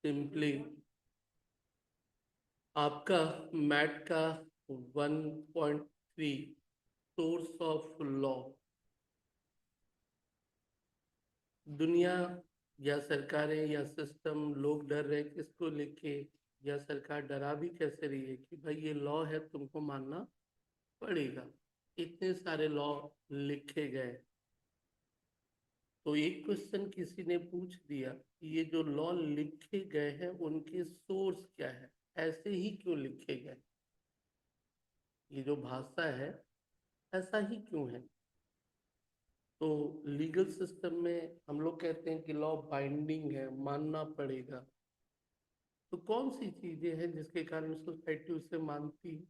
Simply आपका mat का 1.3 source of law. दुनिया या सरकारें या सिस्टम, लोग डर रहे किसको लेके, या सरकार डरा भी कैसे रही है कि भाई ये लॉ है, तुमको मानना पड़ेगा। इतने सारे लॉ लिखे गए, तो एक क्वेश्चन किसी ने पूछ दिया कि ये जो लॉ लिखे गए हैं उनके सोर्स क्या है, ऐसे ही क्यों लिखे गए, ये जो भाषा है ऐसा ही क्यों है। तो लीगल सिस्टम में हम लोग कहते हैं कि लॉ बाइंडिंग है, मानना पड़ेगा। तो कौन सी चीजें हैं जिसके कारण सोसाइटी उसे मानती है?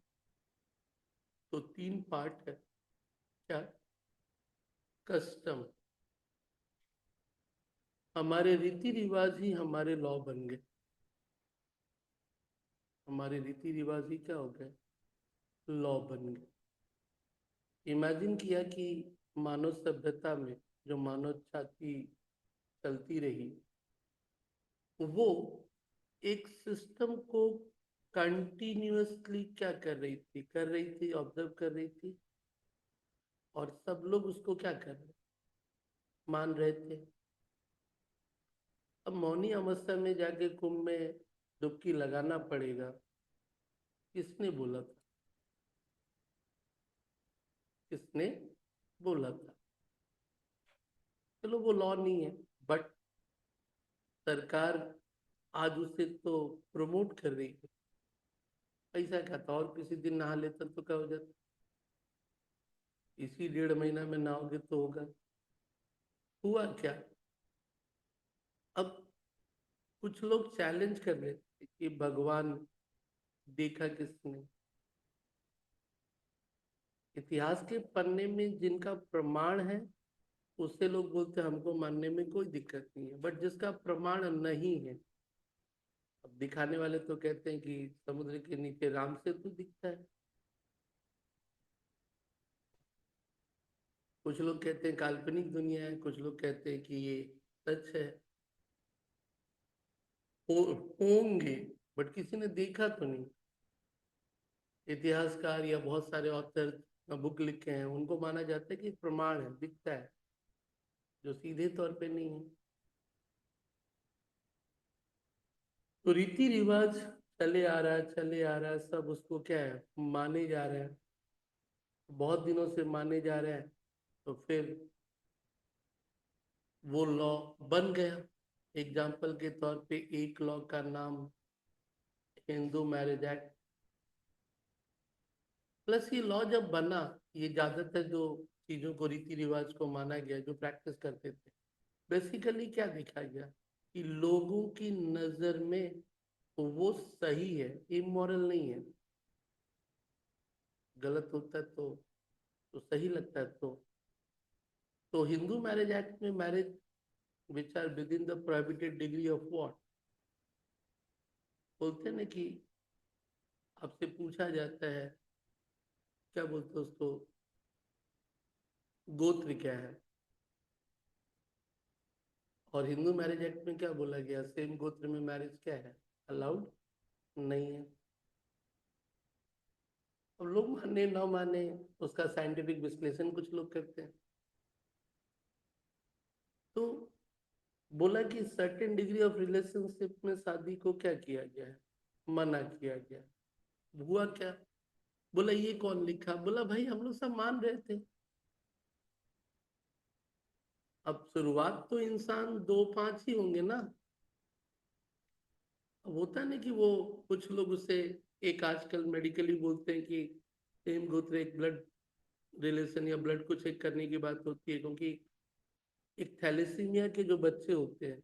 तो तीन पार्ट है। क्या? कस्टम, हमारे रीति रिवाज ही हमारे लॉ बन गए। हमारे रीति रिवाज ही क्या हो गए? लॉ बन गए। इमेजिन किया कि मानव सभ्यता में जो मानव जाति चलती रही, वो एक सिस्टम को कंटिन्यूअसली क्या कर रही थी, ऑब्जर्व कर रही थी, और सब लोग उसको क्या कर रहे, मान रहे थे। अब मौनी अवस्था में जाके कुंभ में डुबकी लगाना पड़ेगा, किसने बोला था? किसने बोला था? चलो वो लॉ नहीं है, बट सरकार आज उसे तो प्रमोट कर रही है। पैसा क्या था, और किसी दिन नहा लेता तो क्या हो जाता? इसी 1.5 महीना में नहाओगे तो होगा। हुआ क्या? अब कुछ लोग चैलेंज कर रहे थे कि भगवान देखा किसने। इतिहास के पन्ने में जिनका प्रमाण है उससे लोग बोलते हैं हमको मानने में कोई दिक्कत नहीं है, बट जिसका प्रमाण नहीं है, अब दिखाने वाले तो कहते हैं कि समुद्र के नीचे राम सेतु दिखता है। कुछ लोग कहते हैं काल्पनिक दुनिया है, कुछ लोग कहते हैं कि ये सच है। हो, होंगे, बट किसी ने देखा तो नहीं। इतिहासकार या बहुत सारे ऑथर बुक लिखे हैं, उनको माना जाता है कि प्रमाण है, दिखता है, जो सीधे तौर पे नहीं है। तो रीति रिवाज चले आ रहा है, चले आ रहा है, सब उसको क्या है, माने जा रहे हैं, बहुत दिनों से माने जा रहे हैं। तो फिर वो लॉ बन गया। एग्जाम्पल के तौर पे एक लॉ का नाम हिंदू मैरिज एक्ट। प्लस ये लॉ जब बना, ये ज्यादातर जो चीजों को, रीति रिवाज को माना गया, जो प्रैक्टिस करते थे, बेसिकली क्या देखा गया कि लोगों की नजर में वो सही है, इमोरल नहीं है। गलत होता है तो सही लगता है। तो हिंदू मैरिज एक्ट में marriage which are within the prohibited degree of what, बोलते हैं ना कि आपसे पूछा जाता है, क्या बोलते हैं उसको, गोत्र क्या है, और हिंदू मैरिज एक्ट में क्या बोला गया, सेम गोत्र में मैरिज क्या है, अलाउड नहीं है। अब लोग माने ना माने, उसका साइंटिफिक विश्लेषण कुछ लोग करते हैं। तो बोला कि सर्टेन डिग्री ऑफ रिलेशनशिप में शादी को क्या किया गया है, मना किया गया। हुआ क्या? बोला ये कौन लिखा? बोला भाई हम लोग सब मान रहे थे। अब शुरुआत तो इंसान दो पांच ही होंगे ना। अब होता है ना कि वो, कुछ लोग उसे, एक आजकल मेडिकली बोलते हैं कि सेम गोत्र एक ब्लड रिलेशन या ब्लड को चेक करने की बात होती है, क्योंकि एक थैलेसीमिया के जो बच्चे होते हैं,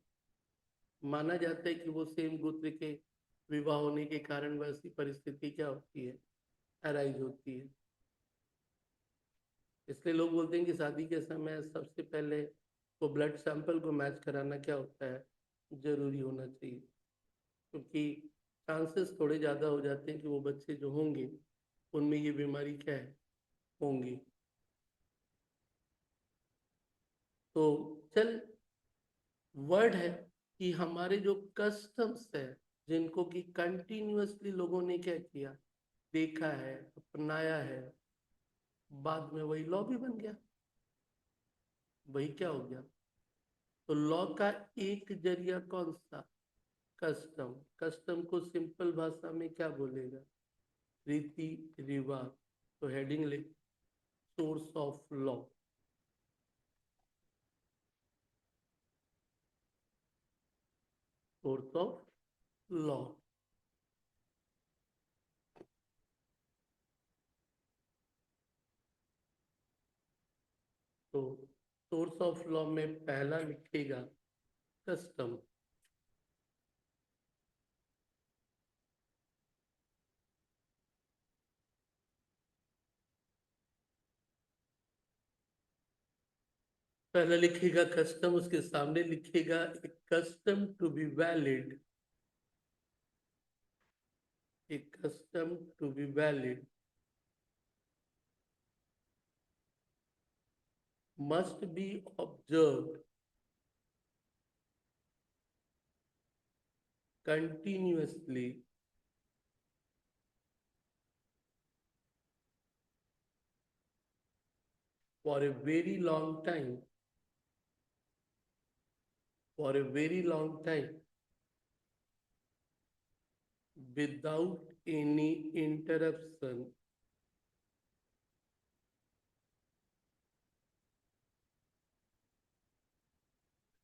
माना जाता है कि वो सेम गोत्र के विवाह होने के कारण वैसी परिस्थिति क्या होती है, अराइज होती है। इसलिए लोग बोलते हैं कि शादी के समय सबसे पहले वो ब्लड सैंपल को मैच कराना क्या होता है, जरूरी होना चाहिए, क्योंकि चांसेस थोड़े ज़्यादा हो जाते हैं कि वो बच्चे जो होंगे उनमें ये बीमारी क्या है, होंगी। तो चल, वर्ड है, कि हमारे जो कस्टम्स है, जिनको कि कंटिन्यूअसली लोगों ने क्या किया, देखा है, अपनाया है, बाद में वही लॉ भी बन गया। वही क्या हो गया, तो लॉ का एक जरिया कौन सा, कस्टम। कस्टम को सिंपल भाषा में क्या बोलेगा, रीति रिवाज। तो हेडिंग लिख, source of law. Source of law. तो सोर्स ऑफ लॉ में पहला लिखेगा कस्टम। पहला लिखेगा कस्टम, उसके सामने लिखेगा a custom to be valid. A custom to be valid must be observed continuously for a very long time, for a very long time, without any interruption,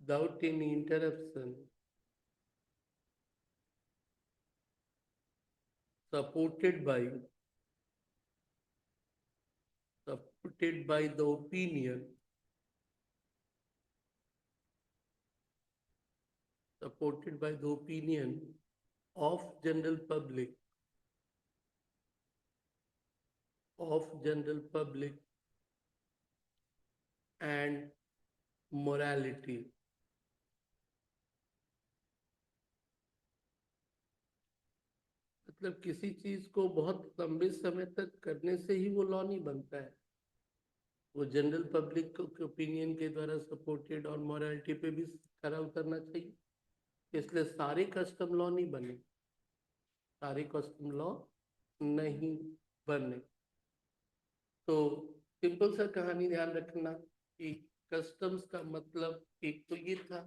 without any interruption, supported by, supported by the opinion, supported by the opinion of general public, of general public and morality. मतलब किसी चीज को बहुत लंबे समय तक करने से ही वो लॉ नहीं बनता है, वो जनरल पब्लिक के ओपिनियन के द्वारा सपोर्टेड और मॉरलिटी पे भी खरा उतरना चाहिए। इसलिए सारे कस्टम लॉ नहीं बने, सारे कस्टम लॉ नहीं बने। तो सिंपल सा कहानी ध्यान रखना कि कस्टम्स का मतलब एक तो ये था,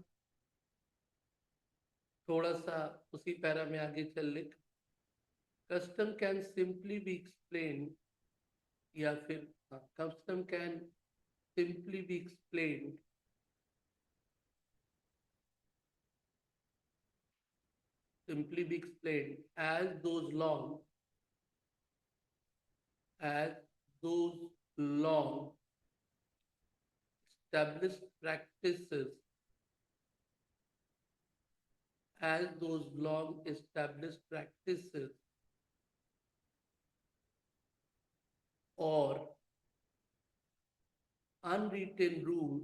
थोड़ा सा उसी पैरा में आगे चल लिख, custom can simply B explain, या फिर custom can simply be explained simply be explained as as those long established practices, as those long established practices or unwritten rules,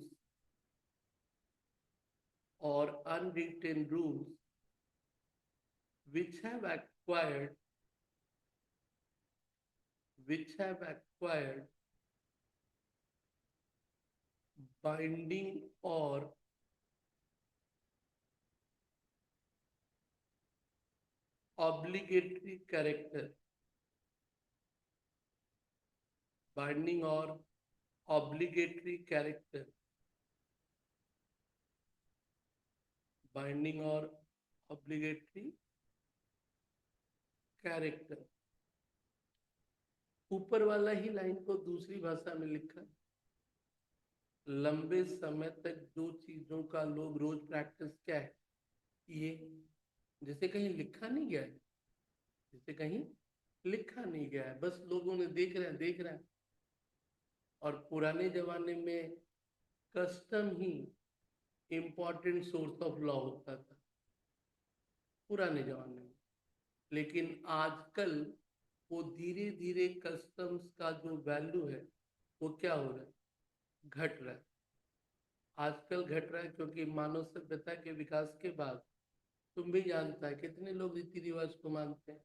or unwritten rules which have acquired, which have acquired binding or obligatory character, binding or obligatory character, binding or obligatory character। ऊपर वाला ही line को दूसरी भाषा में लिखा, लंबे समय तक जो चीजों का लोग रोज प्रैक्टिस क्या है ये, जिसे कहीं लिखा नहीं गया है, जिसे कहीं लिखा नहीं गया है, बस लोगों ने देख रहे हैं। और पुराने जमाने में custom he important source of law होता था, पुराने जमाने में। लेकिन आजकल वो धीरे धीरे कस्टम्स का जो वैल्यू है वो क्या हो रहा है, घट रहा है। आजकल घट रहा है क्योंकि मानव सभ्यता के विकास के बाद तुम भी जानता है कितने लोग रीति रिवाज को मानते हैं,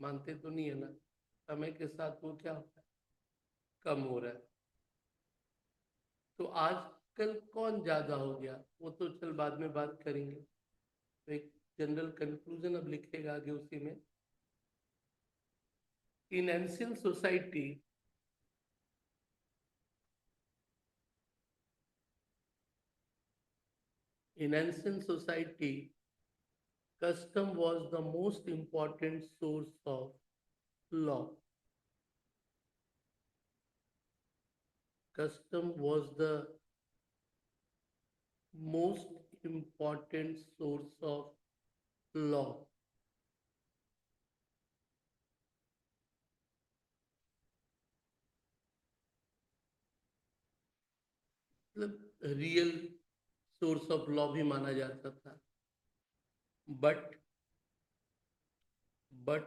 मानते तो नहीं है ना। समय के साथ वो क्या होता है, कम हो रहा है। तो आज कल कौन ज्यादा हो गया वो तो चल बाद में बात करेंगे। तो एक जनरल कंक्लूजन अब लिखेगा आगे उसी में। In ancient society in ancient society, custom was the most important source of law. Custom was the most important source of law. मतलब रियल सोर्स ऑफ लॉ भी माना जाता था। But but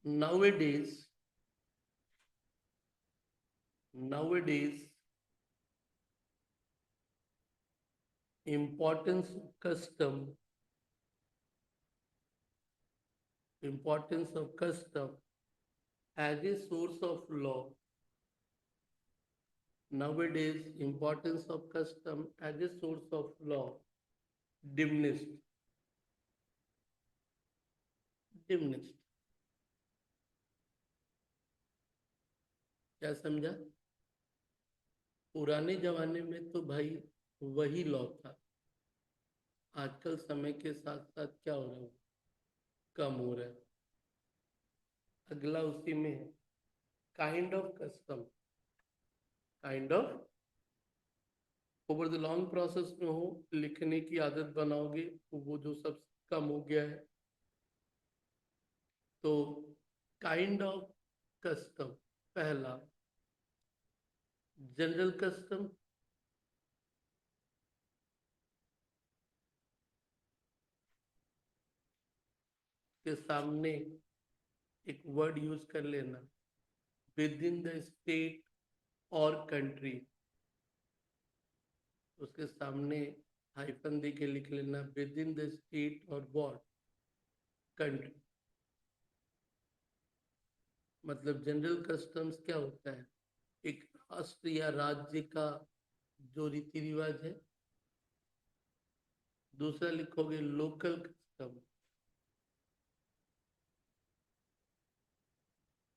nowadays nowadays importance of custom as a source of law. Nowadays importance of custom as a source of law diminished diminished। क्या समझा? पुराने जमाने में तो भाई वही लॉ था। आजकल समय के साथ साथ क्या हो रहा है, कम हो रहा है। अगला उसी में है, kind of custom. Kind of over the long process में हो, लिखने की आदत बनाओगे तो वो जो सब कम हो गया है। तो काइंड ऑफ कस्टम, पहला जनरल कस्टम, के सामने एक वर्ड यूज कर लेना, विद इन द स्टेट और कंट्री। उसके सामने हाइफन दे के लिख लेना, विद इन द स्टेट और वॉट, कंट्री। मतलब जनरल कस्टम्स क्या होता है, एक राष्ट्र या राज्य का जो रीति रिवाज है। दूसरा लिखोगे लोकल कस्टम,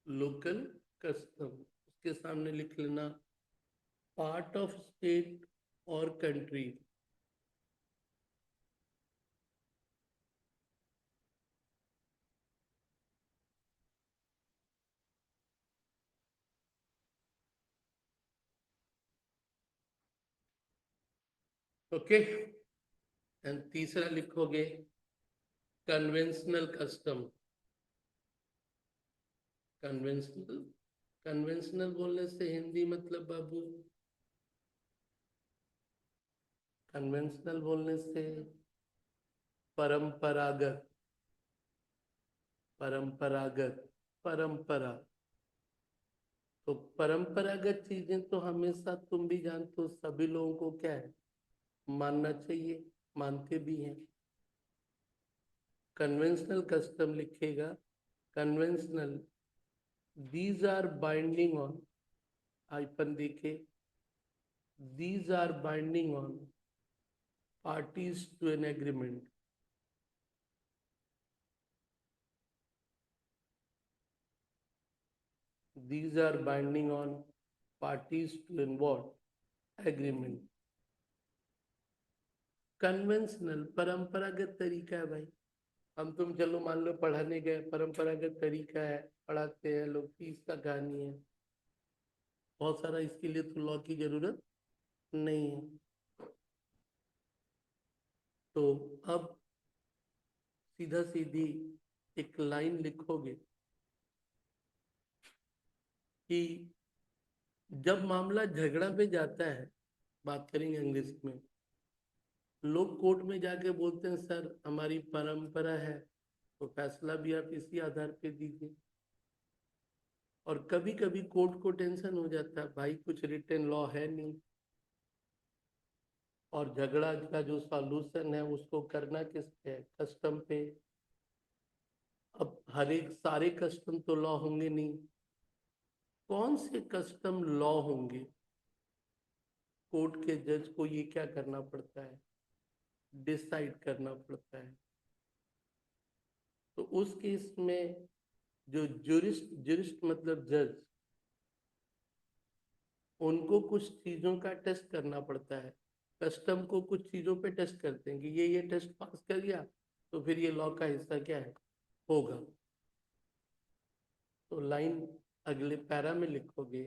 लोकल कस्टम। उसके सामने लिख लेना पार्ट ऑफ स्टेट और कंट्री। ओके। एंड तीसरा लिखोगे कन्वेंशनल कस्टम। कन्वेंशनल कन्वेंशनल बोलने से हिंदी मतलब बाबू, कन्वेंशनल बोलने से परंपरागत, परंपरागत, परंपरा। तो परंपरागत चीजें तो हमेशा तुम भी जानते हो सभी लोगों को क्या है, मानना चाहिए, मानते भी हैं। कन्वेंशनल कस्टम लिखेगा, conventional, these are binding on, hyphen देके, these are binding on parties to an agreement। These are binding on parties to an what? Agreement। Conventional परंपरागत तरीका है भाई। हम तुम चलो मान लो पढ़ाने गए, परंपरागत तरीका है, पढ़ाते हैं लोग, फीस का कहानी है, बहुत सारा। इसके लिए तो लॉ की जरूरत नहीं है। तो अब सीधा सीधी एक लाइन लिखोगे कि जब मामला झगड़ा पे जाता है, बात करेंगे इंग्लिश में, लोग कोर्ट में जाके बोलते हैं सर हमारी परंपरा है, तो फैसला भी आप इसी आधार पे दीजिए। और कभी कभी कोर्ट को टेंशन हो जाता है भाई कुछ रिटन लॉ है नहीं, और झगड़ा का जो सॉल्यूशन है उसको करना किस पे है, कस्टम पे। अब हर एक सारे कस्टम तो लॉ होंगे नहीं, कौन से कस्टम लॉ होंगे कोर्ट के जज को ये क्या करना पड़ता है, डिसाइड करना पड़ता है। तो उस केस में जो जुरिस्ट, जुरिस्ट मतलब जज, उनको कुछ चीजों का टेस्ट करना पड़ता है। कस्टम को कुछ चीजों पे टेस्ट करते हैं कि ये टेस्ट पास कर गया तो फिर ये लॉ का हिस्सा क्या है, होगा। तो लाइन अगले पैरा में लिखोगे,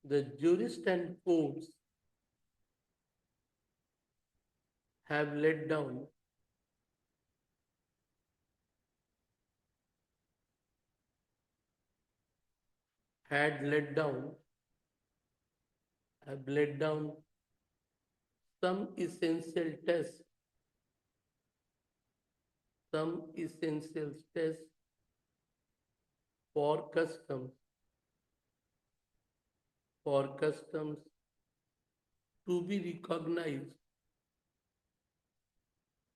the jurist and courts have let down had let down have let down some essential tests, some essential tests for customs, for customs to be recognized,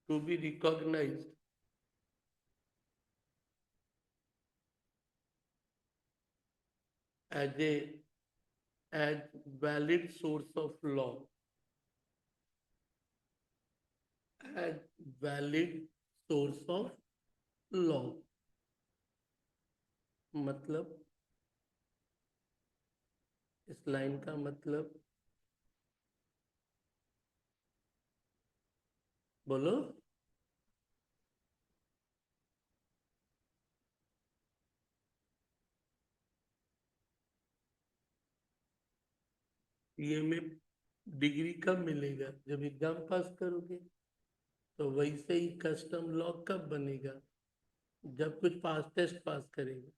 to be recognized as a as valid source of law, as valid source of law। मतलब इस line का मतलब, बोलो। ये में degree कब मिलेगा, जब एग्जाम पास करोगे। तो वैसे ही कस्टम लॉ कब बनेगा, जब कुछ पास टेस्ट पास करेगा।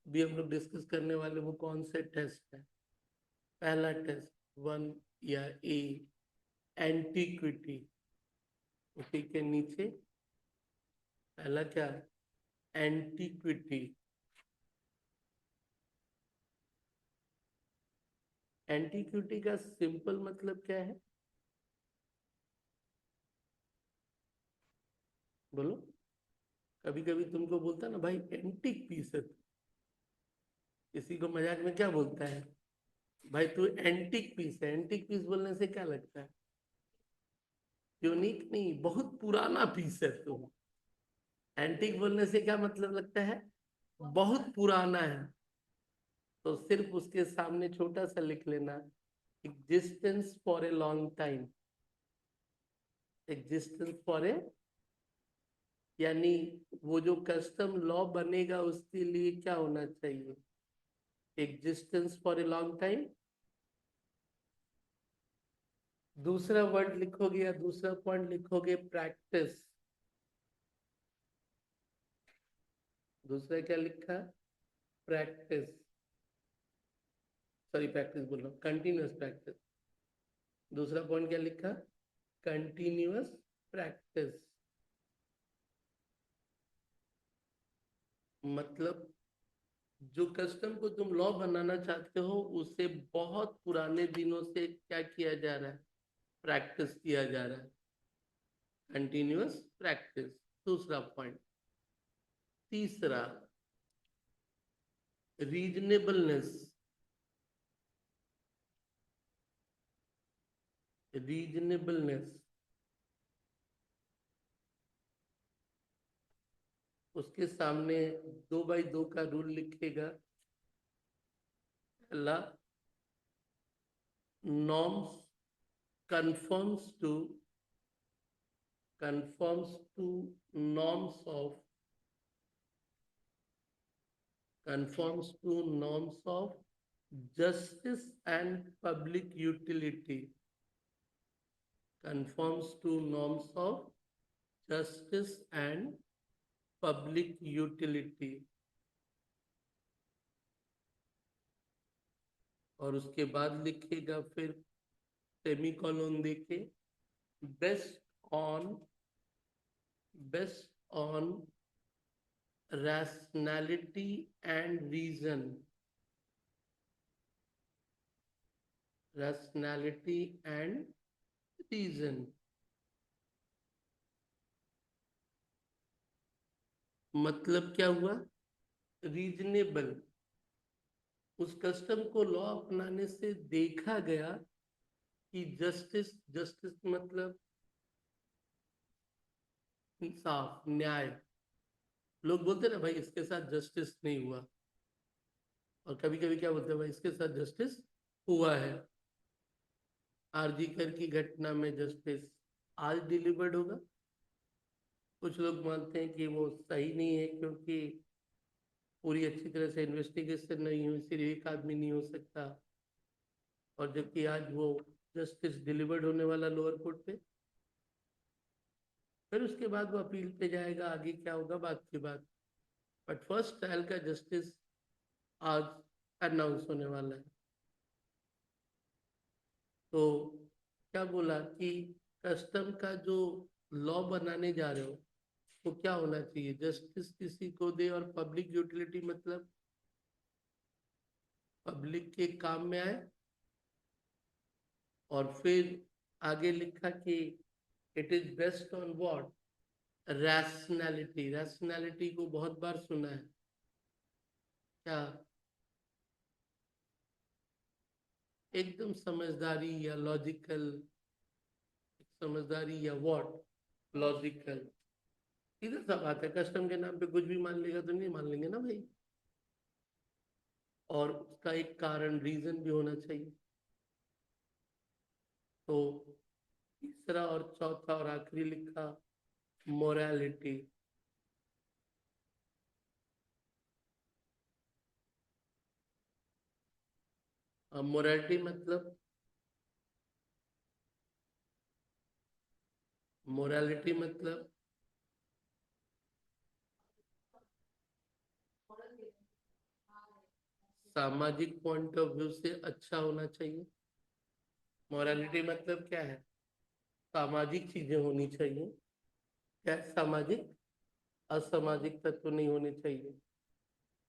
भी हम लोग डिस्कस करने वाले वो कौन से टेस्ट है। पहला टेस्ट, वन या ए, एंटीक्विटी। उसी के नीचे पहला क्या, एंटीक्विटी। एंटीक्विटी का सिंपल मतलब क्या है, बोलो। कभी कभी तुमको बोलता है ना भाई एंटीक पीस है, किसी को मजाक में क्या बोलता है, भाई तू एंटीक पीस है। एंटीक पीस बोलने से क्या लगता है, यूनिक नहीं, बहुत पुराना पीस है तू। एंटीक बोलने से क्या मतलब लगता है, बहुत पुराना है। तो सिर्फ उसके सामने छोटा सा लिख लेना, existence for a long time. Existence for a, यानी वो जो कस्टम लॉ बनेगा उसके लिए क्या होना चाहिए, existence for a long time. दूसरा वर्ड लिखोगे या दूसरा पॉइंट लिखोगे, प्रैक्टिस। दूसरा क्या लिखा, प्रैक्टिस, सॉरी प्रैक्टिस बोल रहा हूँ, कंटिन्यूअस प्रैक्टिस। दूसरा पॉइंट क्या लिखा, कंटिन्यूअस प्रैक्टिस। मतलब जो कस्टम को तुम लॉ बनाना चाहते हो उसे बहुत पुराने दिनों से क्या किया जा रहा है, प्रैक्टिस किया जा रहा है, कंटिन्यूअस प्रैक्टिस। दूसरा पॉइंट। तीसरा, रीजनेबलनेस। रीजनेबलनेस, उसके सामने 2x2 का रूल लिखेगा। पहला, norms conforms to conforms to norms of conforms to norms of justice and public utility, conforms to norms of justice and public utility। और उसके बाद लिखेगा फिर सेमीकोलन देके, best on best on rationality and reason, rationality and reason। मतलब क्या हुआ, reasonable, उस कस्टम को लॉ अपनाने से देखा गया कि जस्टिस, जस्टिस मतलब इंसाफ, न्याय। लोग बोलते हैं ना भाई इसके साथ जस्टिस नहीं हुआ, और कभी कभी क्या बोलते हैं भाई इसके साथ जस्टिस हुआ है। आरजी कर की घटना में जस्टिस आज डिलीवर्ड होगा। कुछ लोग मानते हैं कि वो सही नहीं है क्योंकि पूरी अच्छी तरह से इन्वेस्टिगेशन नहीं हुई, सिर्फ एक आदमी नहीं हो सकता। और जबकि आज वो जस्टिस डिलीवर्ड होने वाला लोअर कोर्ट पे, फिर उसके बाद वो अपील पे जाएगा, आगे क्या होगा बात की बात। बट फर्स्ट ट्रायल का जस्टिस आज अनाउंस होने वाला है। तो क्या बोला कि कस्टम का जो लॉ बनाने जा रहे हो तो क्या होना चाहिए, जस्टिस किसी को दे और पब्लिक यूटिलिटी मतलब पब्लिक के काम में आए। और फिर आगे लिखा कि it is based on what, rationality. Rationality को बहुत बार सुना है क्या, एकदम समझदारी या लॉजिकल, समझदारी या व्हाट, लॉजिकल। सीधा सा बात है, कस्टम के नाम पे कुछ भी मान लेगा तो नहीं मान लेंगे ना भाई, और उसका एक कारण, रीजन भी होना चाहिए। तो तीसरा और चौथा और आखिरी लिखा मोरालिटी। अब मोरालिटी मतलब, मोरालिटी मतलब सामाजिक पॉइंट ऑफ व्यू से अच्छा होना चाहिए। मोरालिटी मतलब क्या है, सामाजिक चीजें होनी चाहिए। क्या है? सामाजिक, असामाजिक तत्व नहीं होने चाहिए।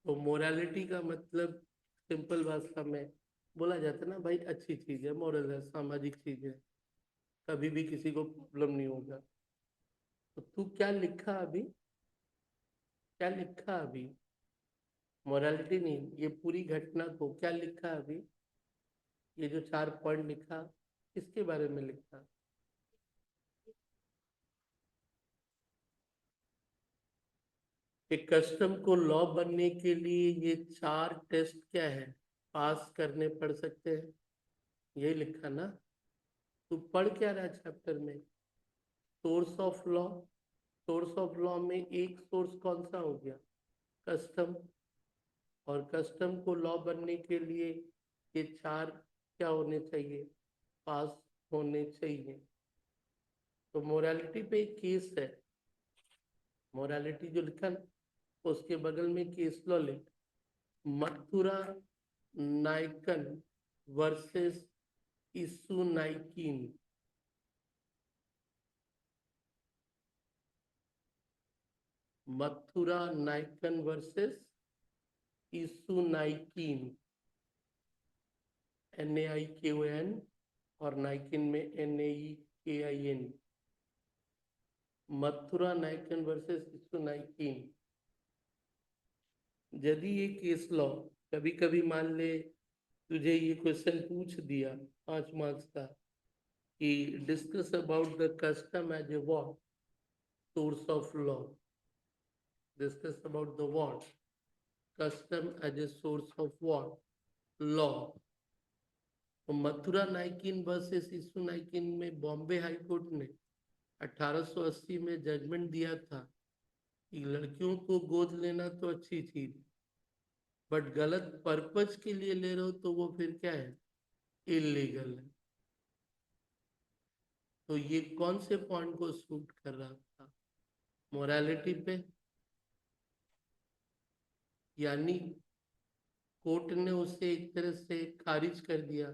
तो मोरालिटी का मतलब सिंपल भाषा में बोला जाता है ना भाई, अच्छी चीज है, मोरल है, सामाजिक चीज है, कभी भी किसी को प्रॉब्लम नहीं होगा। तो तू क्या लिखा अभी, क्या लिखा अभी, मोरालिटी नहीं, ये पूरी घटना को क्या लिखा अभी, ये जो 4 पॉइंट लिखा किसके बारे में लिखा। कि कस्टम को लॉ बनने के लिए ये 4 टेस्ट क्या है, पास करने पड़ सकते हैं, यही लिखा ना। तू पढ़ क्या रहा है चैप्टर में, source of law. Source of law में एक सोर्स कौन सा हो गया, कस्टम। और कस्टम को लॉ बनने के लिए ये 4 क्या होने चाहिए, पास होने चाहिए। तो मोरालिटी पे एक केस है, मोरालिटी जो लिखा ना, उसके बगल में केस लॉ लिख, मथुरा नाइकन वर्सेस इसु नाइकिन। मथुरा नाइकन वर्सेस इसु नाइकिन, NAIKON, और नाइकिन में NAEKIN। मथुरा नाइकन वर्सेस इसु नाइकिन। यदि ये केस लॉ, कभी कभी मान ले तुझे ये क्वेश्चन पूछ दिया 5 मार्क्स का कि discuss about the custom as a what, source of law. Discuss about the what, custom as a source of what, law. तो मथुरा नाइकिन वर्सेस इसु नाइकिन में बॉम्बे हाई कोर्ट ने 1880 में जजमेंट दिया था कि लड़कियों को गोद लेना तो अच्छी चीज, बट गलत पर्पज के लिए ले रहे हो तो वो फिर क्या है, इलीगल है। तो ये कौन से पॉइंट को सूट कर रहा था, मोरालिटी पे। यानी कोर्ट ने उसे एक तरह से खारिज कर दिया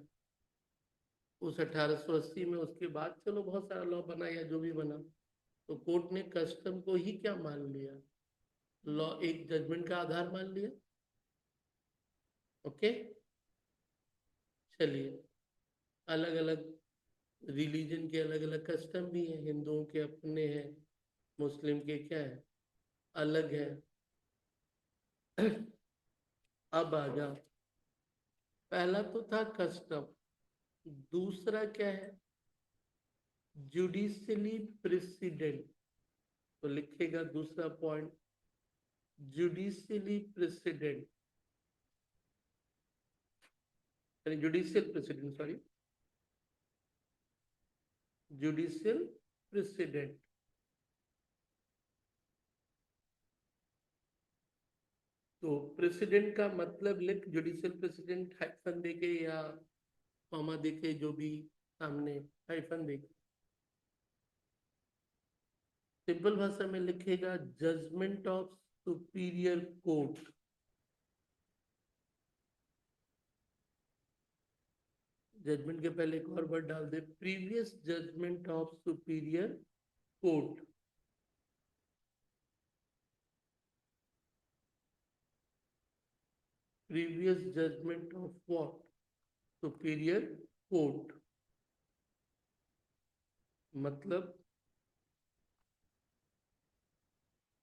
उस 1880 में। उसके बाद चलो बहुत सारा लॉ बना या जो भी बना, तो कोर्ट ने कस्टम को ही क्या मान लिया, लॉ, एक जजमेंट का आधार मान लिया। ओके, चलिए। अलग अलग रिलीजन के अलग अलग कस्टम भी हैं, हिंदुओं के अपने हैं, मुस्लिम के क्या है, अलग है। अब आ जाओ, पहला तो था कस्टम, दूसरा क्या है, जुडिशियली प्रेसिडेंट, तो लिखेगा दूसरा point, judicially president, judicial president, sorry, judicial president. तो प्रेसिडेंट का मतलब लिख, जुडिशियल प्रेसिडेंट हाइफन देके या कॉमा देके, जो भी सामने हाइफन देके, सिंपल भाषा में लिखेगा judgment of superior court. Judgment के पहले एक और वर्ड डाल दे, previous judgment of superior court. Previous judgment of what, superior court. मतलब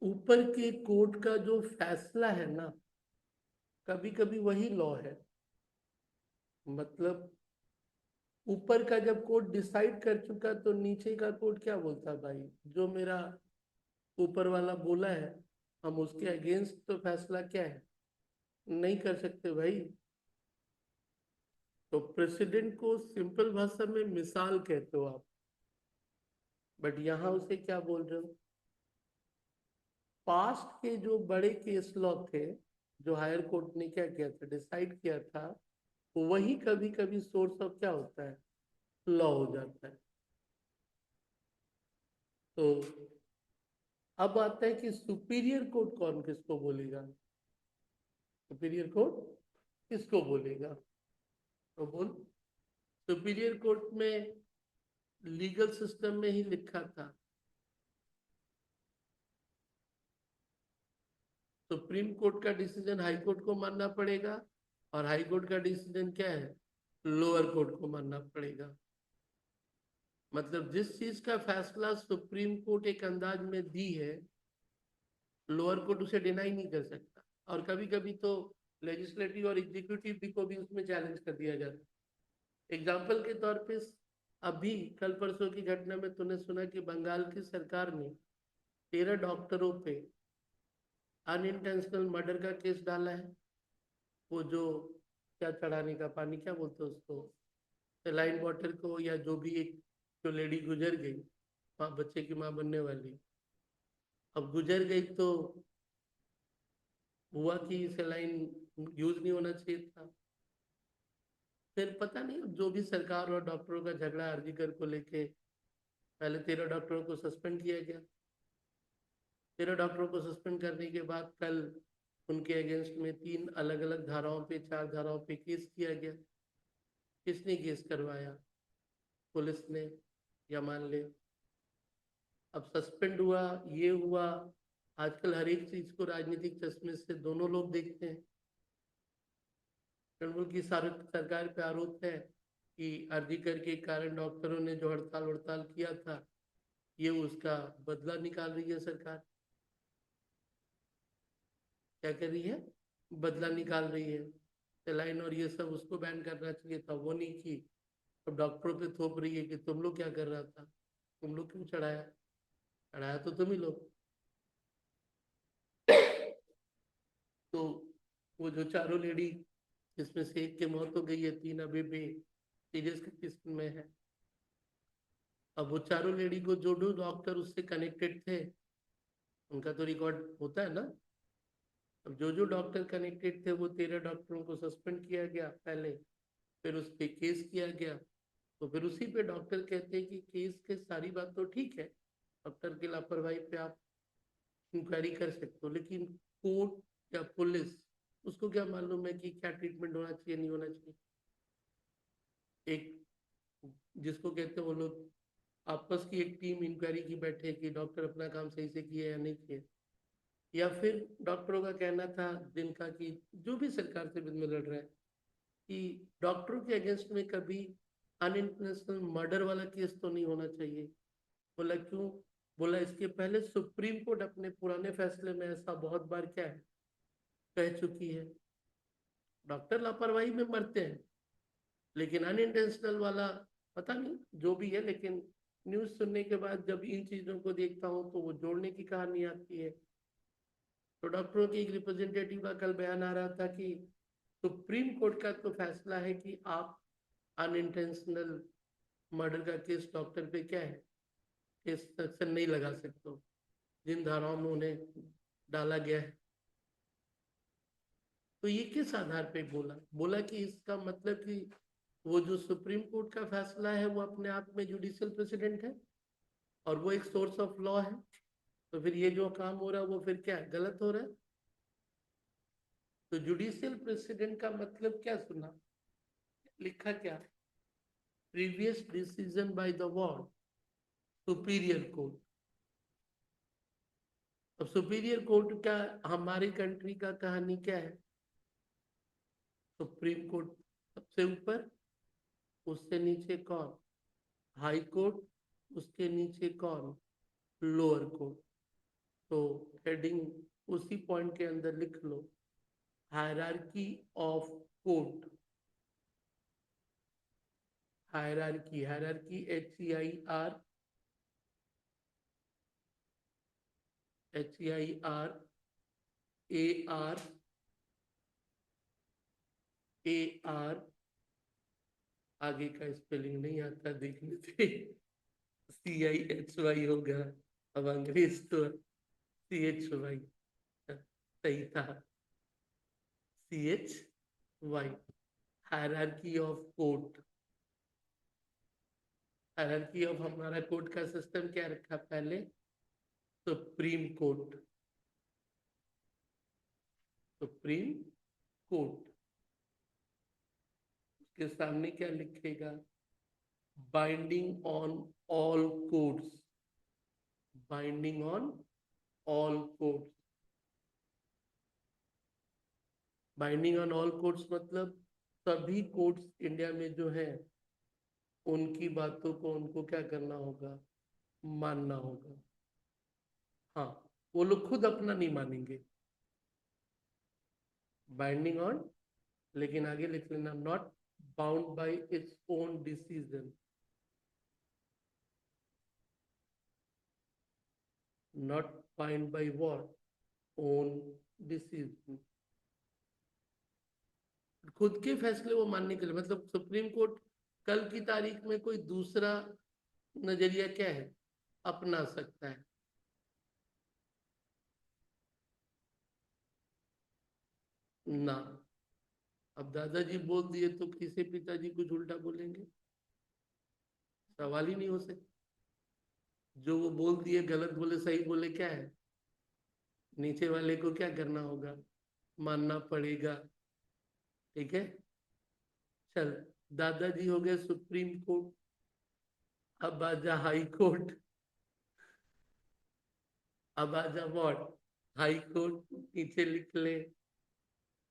ऊपर के कोर्ट का जो फैसला है ना, कभी कभी वही लॉ है। मतलब ऊपर का जब कोर्ट डिसाइड कर चुका तो नीचे का कोर्ट क्या बोलता, भाई जो मेरा ऊपर वाला बोला है हम उसके अगेंस्ट तो फैसला क्या है, नहीं कर सकते भाई। तो प्रेसिडेंट को सिंपल भाषा में मिसाल कहते हो आप, बट यहां उसे क्या बोल रहे हो, पास्ट के जो बड़े केस लॉ थे, जो हायर कोर्ट ने क्या किया था, डिसाइड किया था, वही कभी कभी सोर्स ऑफ क्या होता है, लॉ हो जाता है। तो अब आता है कि सुपीरियर कोर्ट कौन किसको बोलेगा, सुपीरियर कोर्ट किसको बोलेगा, तो बोल। सुपीरियर कोर्ट में लीगल सिस्टम में ही लिखा था, सुप्रीम कोर्ट का डिसीजन हाई कोर्ट को मानना पड़ेगा, और हाई कोर्ट का डिसीजन क्या है, लोअर कोर्ट को मानना पड़ेगा। मतलब जिस चीज का फैसला सुप्रीम कोर्ट एक अंदाज में दी है, लोअर कोर्ट उसे डिनाई नहीं कर सकता। और कभी कभी तो लेजिस्लेटिव और एग्जीक्यूटिव भी को भी उसमें चैलेंज कर दिया जाता है। एग्जाम्पल के तौर पे अभी कल परसों की घटना में तूने सुना कि बंगाल की सरकार ने 13 डॉक्टरों पे अनइंटेंशनल मर्डर का केस डाला है। वो जो क्या चढ़ाने का पानी क्या बोलते हैं उसको, सलाइन वाटर को, या जो भी एक जो लेडी गुजर गई, माँ बच्चे की माँ बनने वाली, अब गुजर गई तो हुआ कि सलाइन यूज नहीं होना चाहिए था। फिर पता नहीं जो भी सरकार और डॉक्टरों का झगड़ा आरजीकर को लेके, पहले 13 डॉक्टरों को सस्पेंड किया गया। 13 डॉक्टरों को सस्पेंड करने के बाद कल उनके अगेंस्ट में 3 अलग अलग धाराओं पे, 4 धाराओं पे केस किया गया। किसने केस करवाया, पुलिस ने, या मान ले अब सस्पेंड हुआ, ये हुआ। आजकल हर एक चीज को राजनीतिक चश्मे से दोनों लोग देखते हैं। तृणमूल की सरकार पे आरोप है कि आरजीकर के कारण डॉक्टरों ने जो हड़ताल हड़ताल किया था, ये उसका बदला निकाल रही है सरकार। क्या कर रही है, बदला निकाल रही है। सलाइन और ये सब उसको बैन करना चाहिए था, वो नहीं की। अब डॉक्टरों पे थोप रही है कि तुम लोग क्या कर रहा था, तुम लोग क्यों चढ़ाया, चढ़ाया तो तुम ही लोग। तो वो जो चारों लेडी, जिसमें से एक की मौत हो गई है, 3 अभी भी सीरियस कंडीशन में है। अब वो चारों लेडी को जो जो डॉक्टर उससे कनेक्टेड थे, उनका तो रिकॉर्ड होता है ना। अब जो जो डॉक्टर कनेक्टेड थे वो 13 डॉक्टरों को सस्पेंड किया गया पहले, फिर उस पर केस किया गया। तो फिर उसी पे डॉक्टर कहते हैं कि केस के सारी बात तो ठीक है, डॉक्टर की लापरवाही पे आप इंक्वायरी कर सकते हो, लेकिन कोर्ट या पुलिस, उसको क्या मालूम है कि क्या ट्रीटमेंट होना चाहिए, नहीं होना चाहिए। एक जिसको कहते हैं वो लोग आपस की एक टीम इंक्वायरी की बैठे कि डॉक्टर अपना काम सही से किए या नहीं किए। या फिर डॉक्टरों का कहना था जिनका कि जो भी सरकार से विरोध में लड़ रहा है, कि डॉक्टरों के अगेंस्ट में कभी अनइंटेंशनल मर्डर वाला केस तो नहीं होना चाहिए। बोला क्यों, बोला इसके पहले सुप्रीम कोर्ट अपने पुराने फैसले में ऐसा बहुत बार क्या है, कह चुकी है, डॉक्टर लापरवाही में मरते हैं। लेकिन अनइंटेंशनल वाला पता नहीं जो भी है, लेकिन न्यूज सुनने के बाद जब इन चीजों को देखता हूँ तो वो जोड़ने की कहानी आती है। तो डॉक्टरों के एक रिप्रेजेंटेटिव का कल बयान आ रहा था कि सुप्रीम कोर्ट का तो फैसला है कि आप अनइंटेंशनल मर्डर का केस डॉक्टर पे क्या है, केस सेक्शन नहीं लगा सकते हो, जिन धाराओं में उन्हें डाला गया है। तो ये किस आधार पे बोला बोला कि इसका मतलब कि वो जो सुप्रीम कोर्ट का फैसला है वो अपने आप में जुडिशियल प्रेसिडेंट है और वो एक सोर्स ऑफ लॉ है, तो फिर ये जो काम हो रहा है वो फिर क्या है, गलत हो रहा है। तो जुडिशियल प्रेसिडेंट का मतलब क्या सुना, लिखा क्या, previous decision by the ward superior court. अब सुपीरियर कोर्ट का हमारी कंट्री का कहानी क्या है, सुप्रीम कोर्ट सबसे ऊपर, उससे नीचे कौन, हाई कोर्ट, उसके नीचे कौन, लोअर कोर्ट। तो हेडिंग उसी पॉइंट के अंदर लिख लो, hierarchy of court. Hierarchy, hierarchy HEIR आगे का स्पेलिंग नहीं आता देखने से, CHY होगा। अब अंग्रेज तो CHY सही था, CHY। Hierarchy of court, hierarchy of हमारा कोर्ट का सिस्टम क्या रखा पहले, सुप्रीम कोर्ट, सुप्रीम कोर्ट के सामने क्या लिखेगा, binding on all courts, binding on all courts. Binding on all courts मतलब सभी कोर्ट्स इंडिया में जो है उनकी बातों को उनको क्या करना होगा, मानना होगा। हाँ, वो लोग खुद अपना नहीं मानेंगे, बाइंडिंग ऑन, लेकिन आगे लिख लेना, not bound by its own decision, not bind by what, own decision. खुद के फैसले वो मानने के लिए, मतलब सुप्रीम कोर्ट कल की तारीख में कोई दूसरा नजरिया क्या है, अपना सकता है ना। अब दादाजी बोल दिए तो किसी पिताजी कुछ उल्टा बोलेंगे, सवाल ही नहीं हो सकता। जो वो बोल दिए, गलत बोले सही बोले, क्या है, नीचे वाले को क्या करना होगा, मानना पड़ेगा। ठीक है, चल, दादाजी हो गए सुप्रीम कोर्ट, अब आजा हाई कोर्ट, अब आजा व्हाट, हाई कोर्ट। नीचे लिख ले,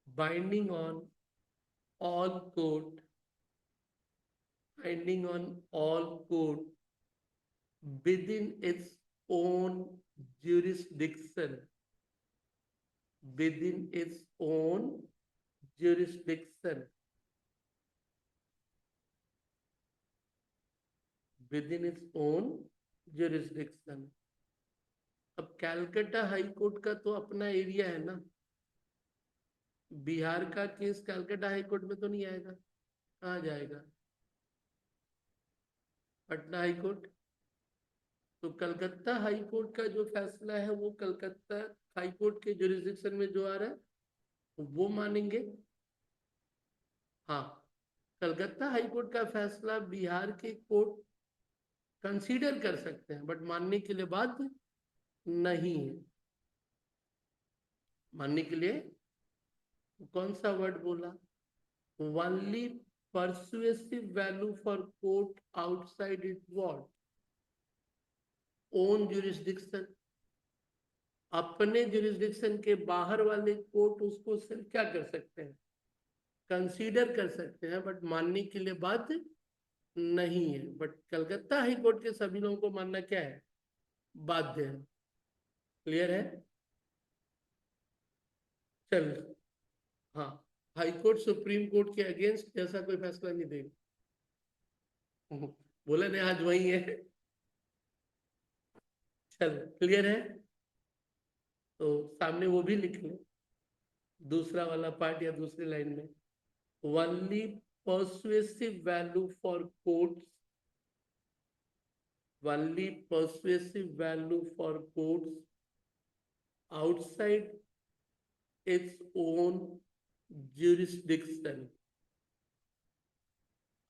binding on all court, binding on all court within its own jurisdiction, within its own jurisdiction, within its own jurisdiction। अब कैलकाटा हाई कोर्ट का तो अपना एरिया है ना, बिहार का केस कैलकाटा हाई कोर्ट में तो नहीं आएगा, कहाँ जाएगा, पटना हाई कोर्ट। तो कलकत्ता हाई कोर्ट का जो फैसला है वो कलकत्ता हाई कोर्ट के जुरिस्डिक्शन में जो आ रहा है वो मानेंगे। हाँ, कलकत्ता हाई कोर्ट का फैसला बिहार के कोर्ट कंसीडर कर सकते हैं बट मानने के लिए बाध्य नहीं है। मानने के लिए कौन सा वर्ड बोला, only persuasive value for court outside it what, own jurisdiction. अपने जुरिस्डिक्शन के बाहर वाले कोर्ट उसको सिर्फ क्या कर सकते हैं, कंसीडर कर सकते हैं बट मानने के लिए बाध्य नहीं है। बट कलकत्ता हाई कोर्ट के सभी लोगों को मानना क्या है, बाध्य है। क्लियर है, चल। हाँ, हाई कोर्ट सुप्रीम कोर्ट के अगेंस्ट ऐसा कोई फैसला नहीं देगा। बोले नहीं आज वही है। चल क्लियर है, तो सामने वो भी लिख ले, दूसरा वाला पार्ट या दूसरी लाइन में, only persuasive value for courts, only persuasive value for courts outside its own jurisdiction,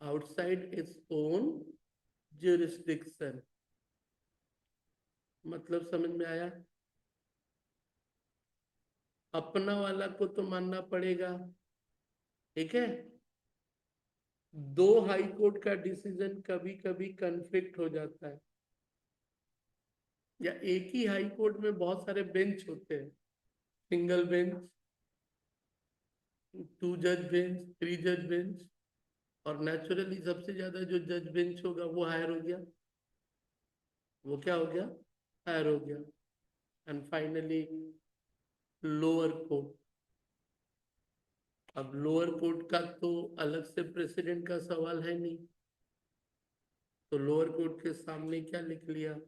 outside its own jurisdiction। मतलब समझ में आया? अपना वाला को तो मानना पड़ेगा, ठीक है। दो हाई कोर्ट का डिसीजन कभी कभी कन्फ्लिक्ट हो जाता है, या एक ही हाई कोर्ट में बहुत सारे बेंच होते हैं, सिंगल बेंच, टू जज बेंच, थ्री जज बेंच, और नेचुरली सबसे ज्यादा जो जज बेंच होगा वो हायर हो गया, वो क्या हो गया, हायर हो गया। And finally lower court. अब लोअर कोर्ट का तो अलग से प्रेसिडेंट का सवाल है नहीं, तो लोअर कोर्ट के सामने क्या लिख लिया,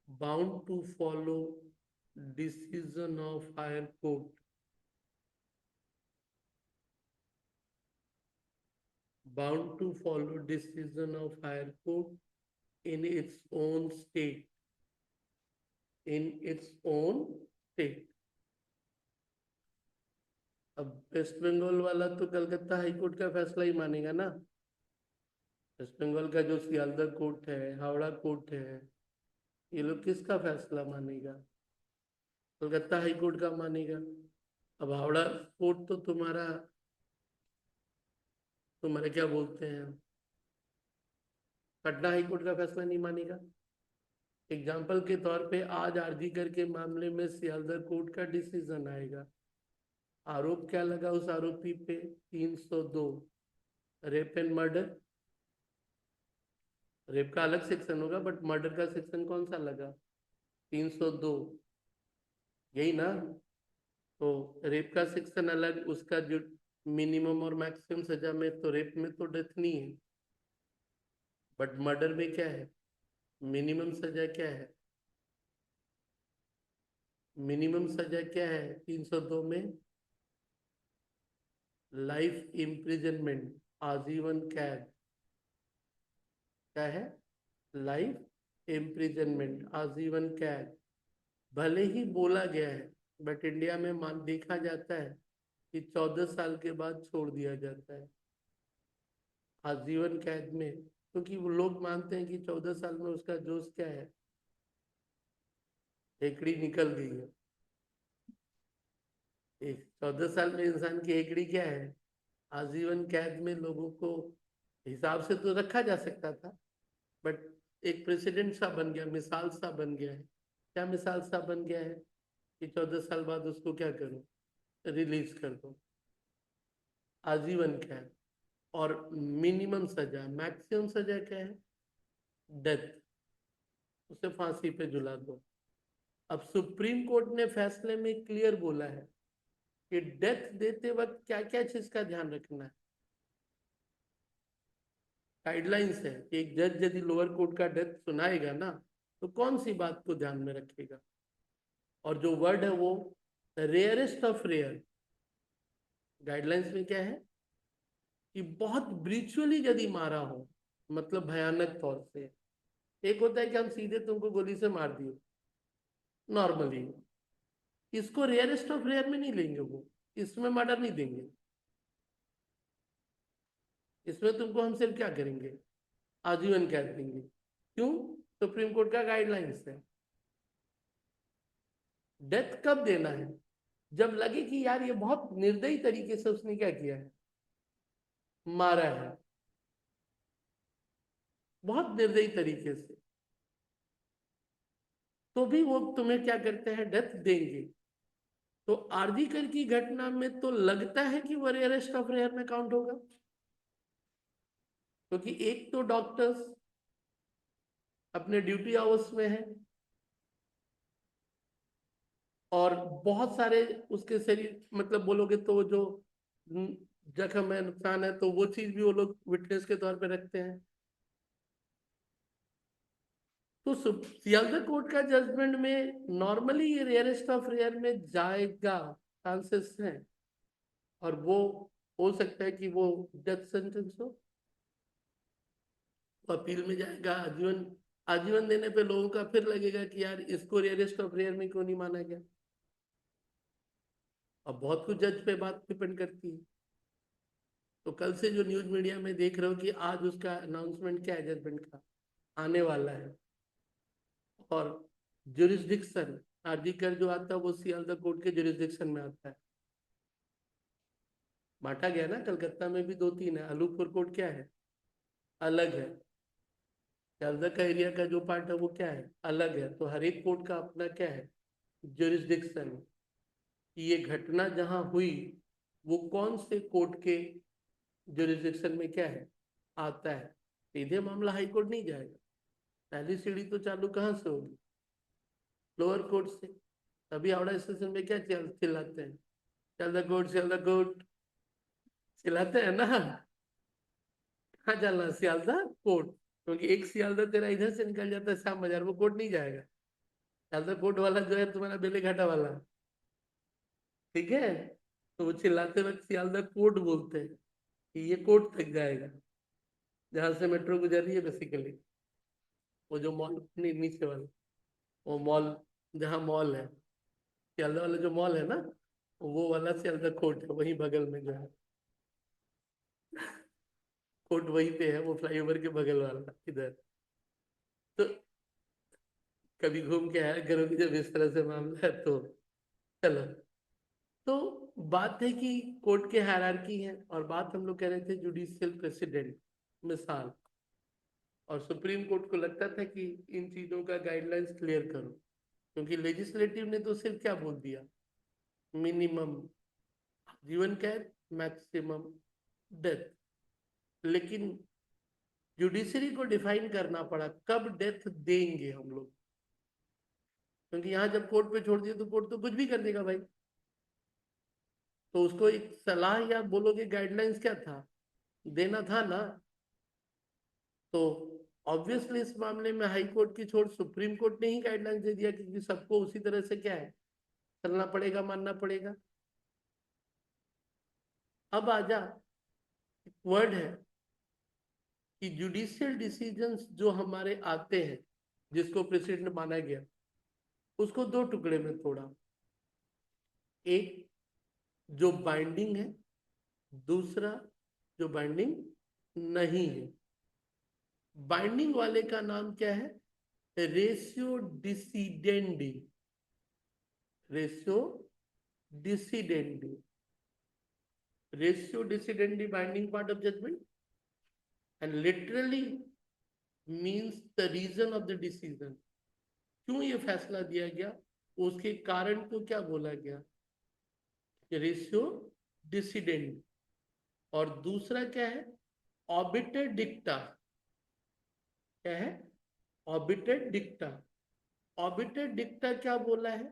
bound to follow decision of higher court, bound to follow decision of higher court in its own state, in its own state। अब वेस्ट बंगाल वाला तो कलकत्ता हाई कोर्ट का फैसला ही मानेगा ना। वेस्ट बंगाल का जो सियालदह कोर्ट है, हावड़ा कोर्ट है, ये लोग किसका फैसला मानेगा, कलकत्ता हाई कोर्ट का मानेगा। अब हावड़ा कोर्ट तो तुम्हारा तुम्हारे क्या बोलते हैं, पटना हाई कोर्ट का फैसला नहीं मानेगा। एग्जाम्पल के तौर पे आज आरजी कर के मामले में सियालदह कोर्ट का डिसीजन आएगा। आरोप क्या लगा उस आरोपी पे, 302 रेप एंड मर्डर। रेप का अलग सेक्शन होगा, बट मर्डर का सेक्शन कौन सा लगा, 302, यही ना। तो रेप का सेक्शन अलग, उसका जो मिनिमम और मैक्सिमम सजा में, तो रेप में तो डेथ नहीं है, बट मर्डर में क्या है, मिनिमम सजा क्या है, मिनिमम सजा क्या है 302 में, लाइफ इम्प्रिजनमेंट, आजीवन कैद। क्या है, लाइफ इम्प्रिजनमेंट, आजीवन कैद। भले ही बोला गया है, बट इंडिया में मान देखा जाता है कि 14 साल के बाद छोड़ दिया जाता है आजीवन कैद में, क्योंकि वो लोग मानते हैं कि 14 साल में उसका जोश क्या है, हेकड़ी निकल गई है। एक 14 साल में इंसान की हेकड़ी क्या है, आजीवन कैद में लोगों को हिसाब से तो रखा जा सकता था, बट एक प्रेसिडेंट सा बन गया, मिसाल सा बन गया है। क्या मिसाल सा बन गया है कि 14 साल बाद उसको क्या करो, रिलीज कर दो, आजीवन कैद। और मिनिमम सजा, मैक्सिमम सजा क्या है, डेथ, उसे फांसी पे झुला दो। अब सुप्रीम कोर्ट ने फैसले में क्लियर बोला है कि डेथ देते वक्त क्या क्या चीज का ध्यान रखना है, गाइडलाइंस है कि एक जज यदि लोअर कोर्ट का डेथ सुनाएगा ना, तो कौन सी बात को ध्यान में रखेगा। और जो वर्ड है वो रेयरेस्ट ऑफ रेयर, गाइडलाइंस में क्या है कि बहुत ब्रीचुअली यदि मारा हो, मतलब भयानक तौर से। एक होता है कि हम सीधे तुमको गोली से मार दिए नॉर्मली, इसको रेयरेस्ट ऑफ रेयर में नहीं लेंगे, वो इसमें मर्डर नहीं देंगे, इसमें तुमको हम सिर्फ क्या करेंगे, आजीवन कैद देंगे। क्यों, सुप्रीम कोर्ट का गाइडलाइंस है। डेथ कब देना है, जब लगे कि यार ये बहुत निर्दयी तरीके से उसने क्या किया है, मारा है, बहुत निर्दयी तरीके से, तो भी वो तुम्हें क्या करते हैं, डेथ देंगे। तो आरजी कर की घटना में तो लगता है कि वो रेयरेस्ट ऑफ रेयर में काउंट होगा, क्योंकि एक तो डॉक्टर्स अपने ड्यूटी आवर्स में है, और बहुत सारे उसके शरीर, मतलब बोलोगे तो जो जख्म है, नुकसान है, तो वो चीज भी वो लोग विटनेस के तौर पे रखते हैं। तो सियालदा कोर्ट का जजमेंट में नॉर्मली ये रेयरेस्ट ऑफ रेयर में जाएगा, चांसेस हैं, और वो हो सकता है कि वो डेथ सेंटेंस हो, वो अपील में जाएगा आजीवन। आजीवन देने पे लोगों का फिर लगेगा कि यार इसको रेयरेस्ट ऑफ रेयर में क्यों नहीं माना गया। अब बहुत कुछ जज पे बात डिपेंड करती है। तो कल से जो न्यूज मीडिया में देख रहे हो कि आज उसका अनाउंसमेंट क्या है जजमेंट का, आने वाला है। और जुरिस्डिक्शन आर्टिकल जो आता है वो सियालदा कोर्ट के जुरिस्डिक्शन में आता है। बांटा गया ना, कलकत्ता में भी दो तीन है, अलीपुर कोर्ट क्या है, अलग है। सियालदा का एरिया का जो पार्ट है वो क्या है, अलग है। तो हर एक कोर्ट का अपना क्या है, जुरिस्डिक्शन। ये घटना जहां हुई वो कौन से कोर्ट के जुरिस्डिक्शन में क्या है, आता है। सीधे मामला हाई कोर्ट नहीं जाएगा, पहली सीढ़ी तो चालू कहाँ से होगी, लोअर कोर्ट से। तभी हावड़ा स्टेशन में क्या चिल्लाते हैं, सियालदा कोर्ट सियालदा कोर्ट, चिल्लाते हैं ना। कहाँ चलना है? सियालदा कोर्ट। क्योंकि एक सियालदा तेरा इधर से निकल जाता है शाम बाजार, वो कोर्ट नहीं जाएगा। सियालदा कोर्ट वाला जो है तुम्हारा बेले घाटा वाला, ठीक है। तो वो चिल्लाते वक्त सियालदा कोर्ट बोलते हैं कि ये कोर्ट तक जाएगा, जहां से मेट्रो गुजर रही है बेसिकली। वो जो मॉल नहीं, नीचे वाला वो मॉल, जहाँ मॉल है, सियालदा वाला जो मॉल है ना, वो वाला सियालदा कोर्ट है, वहीं बगल में जो है कोर्ट, वहीं पे है वो फ्लाईओवर के बगल वाला इधर। तो कभी घूम के आया करोगे जब इस तरह से मामला है तो। चलो, तो बात है कि कोर्ट के हायरार्की है, और बात हम लोग कह रहे थे जुडिशियल प्रेसिडेंट, मिसाल। और सुप्रीम कोर्ट को लगता था कि इन चीजों का गाइडलाइंस क्लियर करो, क्योंकि लेजिस्लेटिव ने तो सिर्फ क्या बोल दिया, मिनिमम जीवन कैद, मैक्सिमम डेथ। लेकिन जुडिशरी को डिफाइन करना पड़ा कब डेथ देंगे हम लोग, क्योंकि यहाँ जब कोर्ट पे छोड़ दिए तो कोर्ट तो कुछ भी कर देगा भाई। तो उसको एक सलाह या बोलोगे गाइडलाइंस क्या था, देना था ना। तो ऑब्वियसली इस मामले में हाई कोर्ट की छोड़ सुप्रीम कोर्ट ने ही गाइडलाइंस दे दिया, क्योंकि सबको उसी तरह से क्या है, चलना पड़ेगा, मानना पड़ेगा। अब आजा, वर्ड है कि जुडिशियल डिसीजंस जो हमारे आते हैं, जिसको प्रेसिडेंट माना गया, उसको दो टुकड़े में तोड़ा। एक जो बाइंडिंग है, दूसरा जो बाइंडिंग नहीं है। बाइंडिंग वाले का नाम क्या है, ratio decidendi, ratio decidendi. Ratio decidendi binding part of judgment, and literally means the reason of the decision, क्यों ये फैसला दिया गया, उसके कारण को क्या बोला गया, रेशियो डिसिडेंडी। और दूसरा क्या है, ऑबिटर डिक्टा। क्या है, ऑबिटर डिक्टा। ऑबिटर डिक्टा क्या बोला है,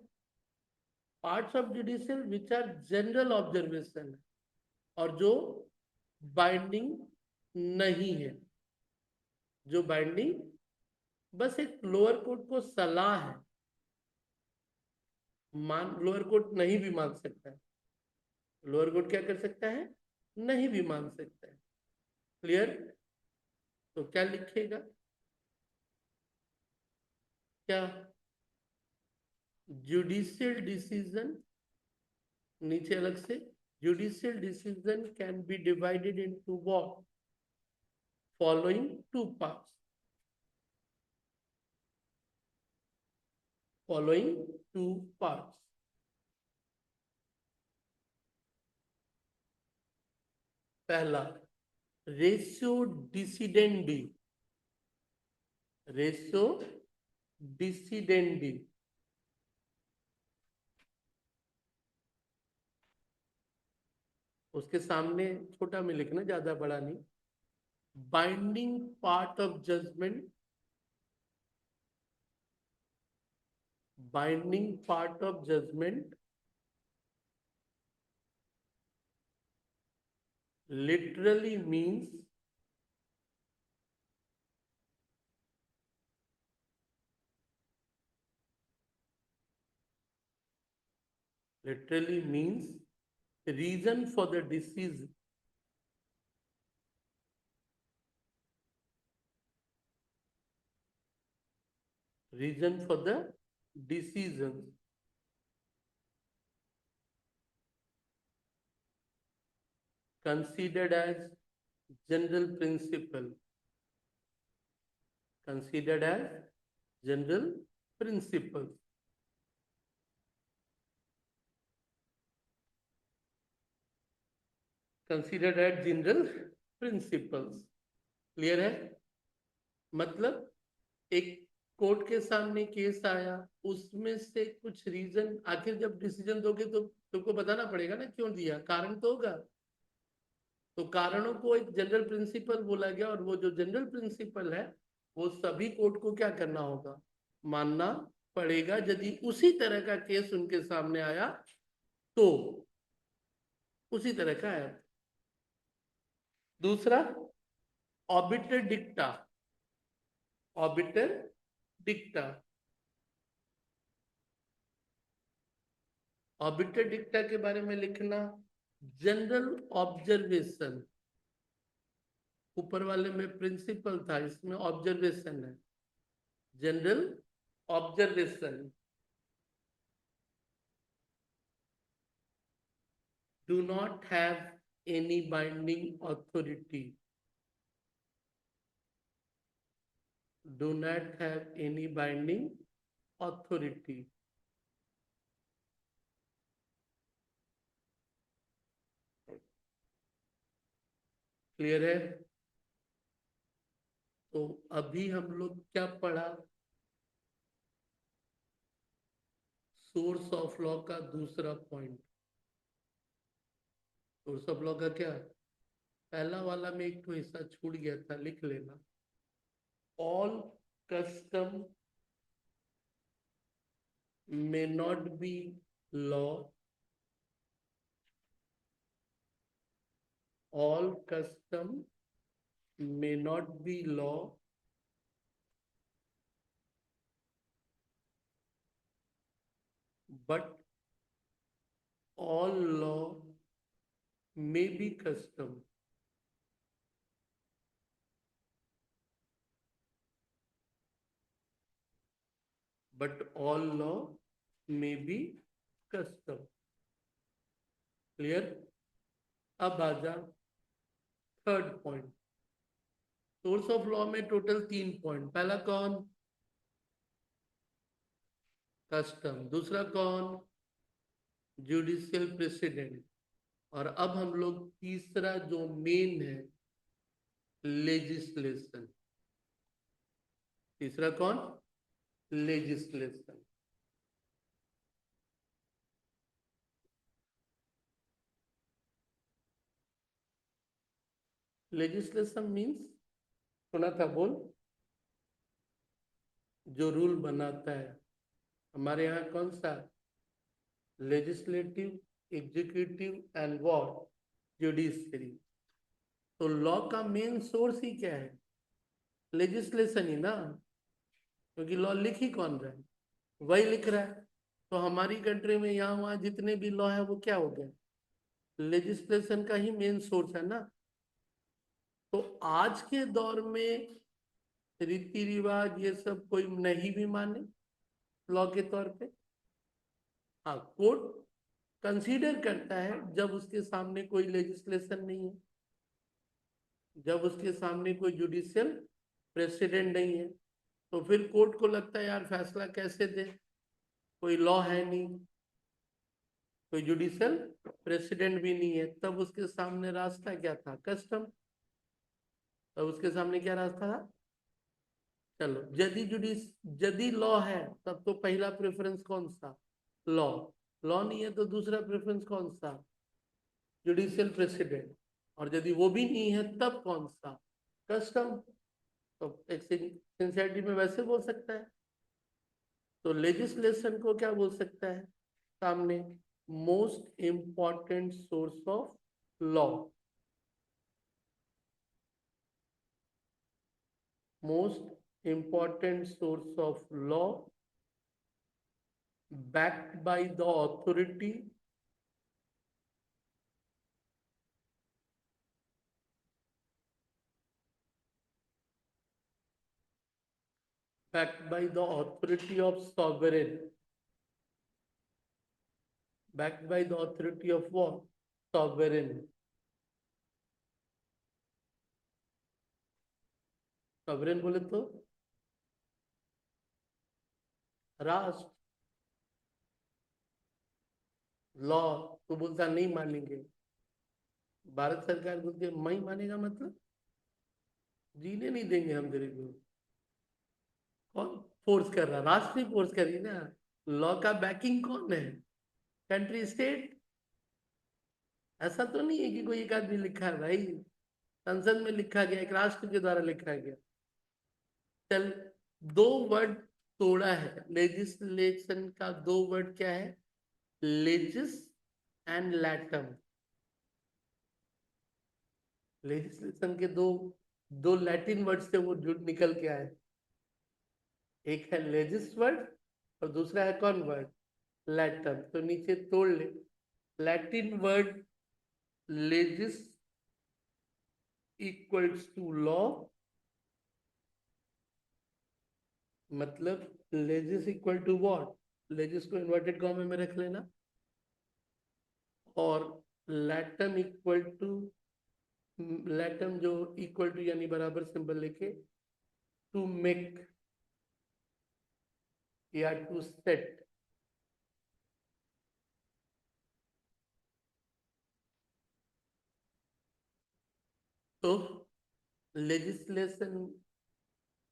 parts of judicial which are general observation, और जो बाइंडिंग नहीं है, जो बाइंडिंग बस एक लोअर कोर्ट को सलाह है, मान लोअर कोर्ट नहीं भी मान सकता है। लोअर कोर्ट क्या कर सकता है, नहीं भी मान सकता है। क्लियर। तो क्या लिखेगा, क्या, जुडिशियल डिसीजन, नीचे अलग से, judicial decision can be divided into what, following two parts, following two parts. पहला, रेशियो डिसिडेंडी, रेशियो डिसिडेंडी। उसके सामने छोटा में लिखना, ज्यादा बड़ा नहीं। Binding part of judgment, binding part of judgment Literally means reason for the disease. Reason for the decisions. Considered as general principle. Considered as general principles. Considered as general principles. Clear है? मतलब एक court के सामने case आया, उसमें से कुछ reason, आखिर जब डिसीजन दोगे तो तुमको बताना पड़ेगा ना क्यों दिया, कारण तो होगा। तो कारणों को एक जनरल प्रिंसिपल बोला गया, और वो जो जनरल प्रिंसिपल है वो सभी कोर्ट को क्या करना होगा, मानना पड़ेगा। यदि उसी तरह का केस उनके सामने आया तो उसी तरह का है। दूसरा, ऑबिटर डिक्टा। ऑबिटर डिक्टा। ऑबिटर डिक्टा के बारे में लिखना, जनरल ऑब्जर्वेशन। ऊपर वाले में प्रिंसिपल था, इसमें ऑब्जर्वेशन है। General observation. Do not have any binding authority. Do not have any binding authority. Clear है? तो अभी हम लोग क्या पढ़ा? सोर्स ऑफ लॉ का दूसरा पॉइंट। सोर्स ऑफ लॉ का क्या? पहला वाला में एक तो हिस्सा छूट गया था, लिख लेना। All custom may not be law. All custom may not be law, but all law may be custom. But all law may be custom. Clear? अब आ जा third point. Source of law में टोटल 3 पॉइंट। पहला कौन? Custom. दूसरा कौन? Judicial president. और अब हम लोग तीसरा जो मेन है, लेजिस्लेशन। तीसरा कौन? लेजिस्लेशन। लेजिस्लेशन मीन्स, सुना था? बोल। जो रूल बनाता है। हमारे यहाँ कौन सा? Legislative, executive and what? Judiciary. तो लॉ का मेन सोर्स ही क्या है? लेजिस्लेशन ही ना, क्योंकि लॉ लिख ही कौन रहा है? वही लिख रहा है। तो हमारी कंट्री में यहाँ वहाँ जितने भी लॉ है वो क्या हो गए? लेजिस्लेशन का ही मेन सोर्स है ना। तो आज के दौर में रीति रिवाज ये सब कोई नहीं भी माने लॉ के तौर पे, हाँ, कोर्ट कंसीडर करता है जब उसके सामने कोई लेजिस्लेशन नहीं है, जब उसके सामने कोई जुडिशियल प्रेसिडेंट नहीं है। तो फिर कोर्ट को लगता है यार फैसला कैसे दे, कोई लॉ है नहीं, कोई जुडिशियल प्रेसिडेंट भी नहीं है। तब उसके सामने रास्ता क्या था? कस्टम। तब उसके सामने क्या रास्ता था? चलो, यदि लॉ है तब तो पहला प्रेफरेंस कौन सा? लॉ। लॉ नहीं है तो दूसरा प्रेफरेंस कौन सा? Judicial president. और यदि वो भी नहीं है तब कौन सा? कस्टम। तो एक सिंसियरिटी में वैसे बोल सकता है। तो लेजिस्लेशन को क्या बोल सकता है सामने? Most important source of law. Most important source of law backed by the authority of sovereign, backed by the authority of what? Sovereign. sovereign बोले तो राष्ट्र। लॉ तो बोलता नहीं मानेंगे, भारत सरकार बोलती है मैं मानेगा मतलब जीने नहीं देंगे हम तेरे को। कौन फोर्स कर रहा? राष्ट्र ही फोर्स करी ना। लॉ का बैकिंग कौन है? Country, state. ऐसा तो नहीं है कि कोई एक आदमी लिखा है भाई, संसद में लिखा गया, एक राष्ट्र के द्वारा लिखा गया। चल, दो वर्ड तोड़ा है लेजिस्लेशन का। दो वर्ड क्या है? लेजिस एंड लैटम। लेजिस्लेशन के दो दो लैटिन वर्ड से वो जुड़ निकल के आए। एक है लेजिस वर्ड और दूसरा है कौन वर्ड? लैटम। तो नीचे तोड़ ले। Latin word legis equals to law, मतलब legis equal to what? Legis को इन्वर्टेड कॉमा में रख लेना, और लैटम इक्वल टू, लैटम जो इक्वल टू यानी बराबर सिंबल लेके, टू मेक या टू सेट। तो लेजिस्लेशन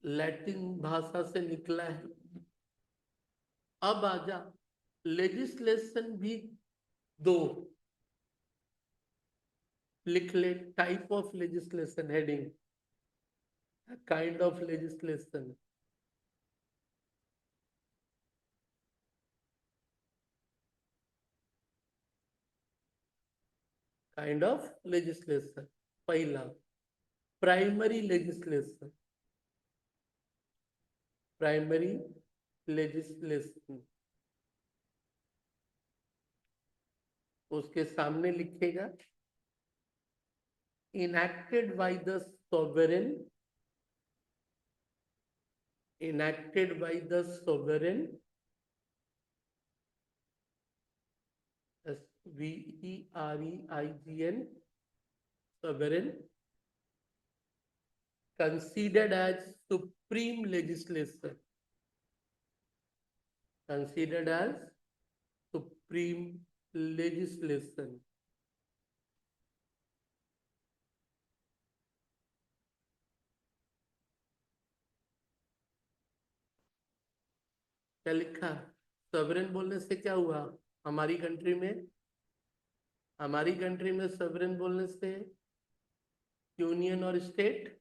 लैटिन भाषा से निकला है। अब आजा, लेजिस्लेशन भी दो लिख ले। Type of legislation heading, kind of legislation. Kind of legislation, पहला प्राइमरी लेजिस्लेशन। प्राइमरी लेजिस्लेशन, उसके सामने लिखेगा enacted by the sovereign, enacted by the sovereign, SVEREIGN, sovereign, considered as supreme legislation, considered as supreme legislation। क्या लिखा? Sovereign बोलने से क्या हुआ? हमारी कंट्री में, हमारी कंट्री में सॉवरेन बोलने से यूनियन और स्टेट,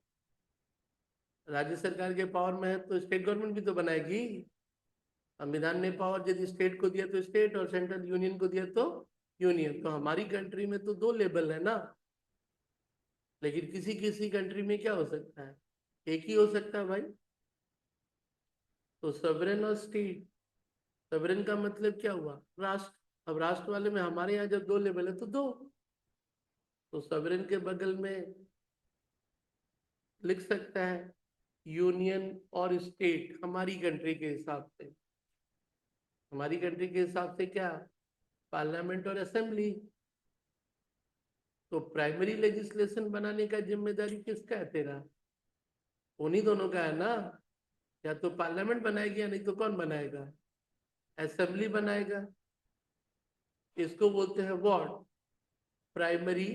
राज्य सरकार के पावर में है तो स्टेट गवर्नमेंट भी तो बनाएगी। संविधान ने पावर यदि स्टेट को दिया तो स्टेट, और सेंट्रल यूनियन को दिया तो यूनियन। तो हमारी कंट्री में तो दो लेवल है ना। लेकिन किसी किसी कंट्री में क्या हो सकता है? एक ही हो सकता है भाई। तो सॉवरेन और स्टेट, सॉवरेन का मतलब क्या हुआ? राष्ट्र। अब राष्ट्र वाले में हमारे यहाँ जब दो लेवल है तो दो, तो सॉवरेन के बगल में लिख सकता है यूनियन और स्टेट। हमारी कंट्री के हिसाब से, हमारी कंट्री के हिसाब से क्या? पार्लियामेंट और असेंबली। तो प्राइमरी लेजिस्लेशन बनाने का जिम्मेदारी किसका है? तेरा। उन्हीं दोनों का है ना। या तो पार्लियामेंट बनाएगी या नहीं तो कौन बनाएगा? असेंबली बनाएगा। इसको बोलते हैं व्हाट? Primary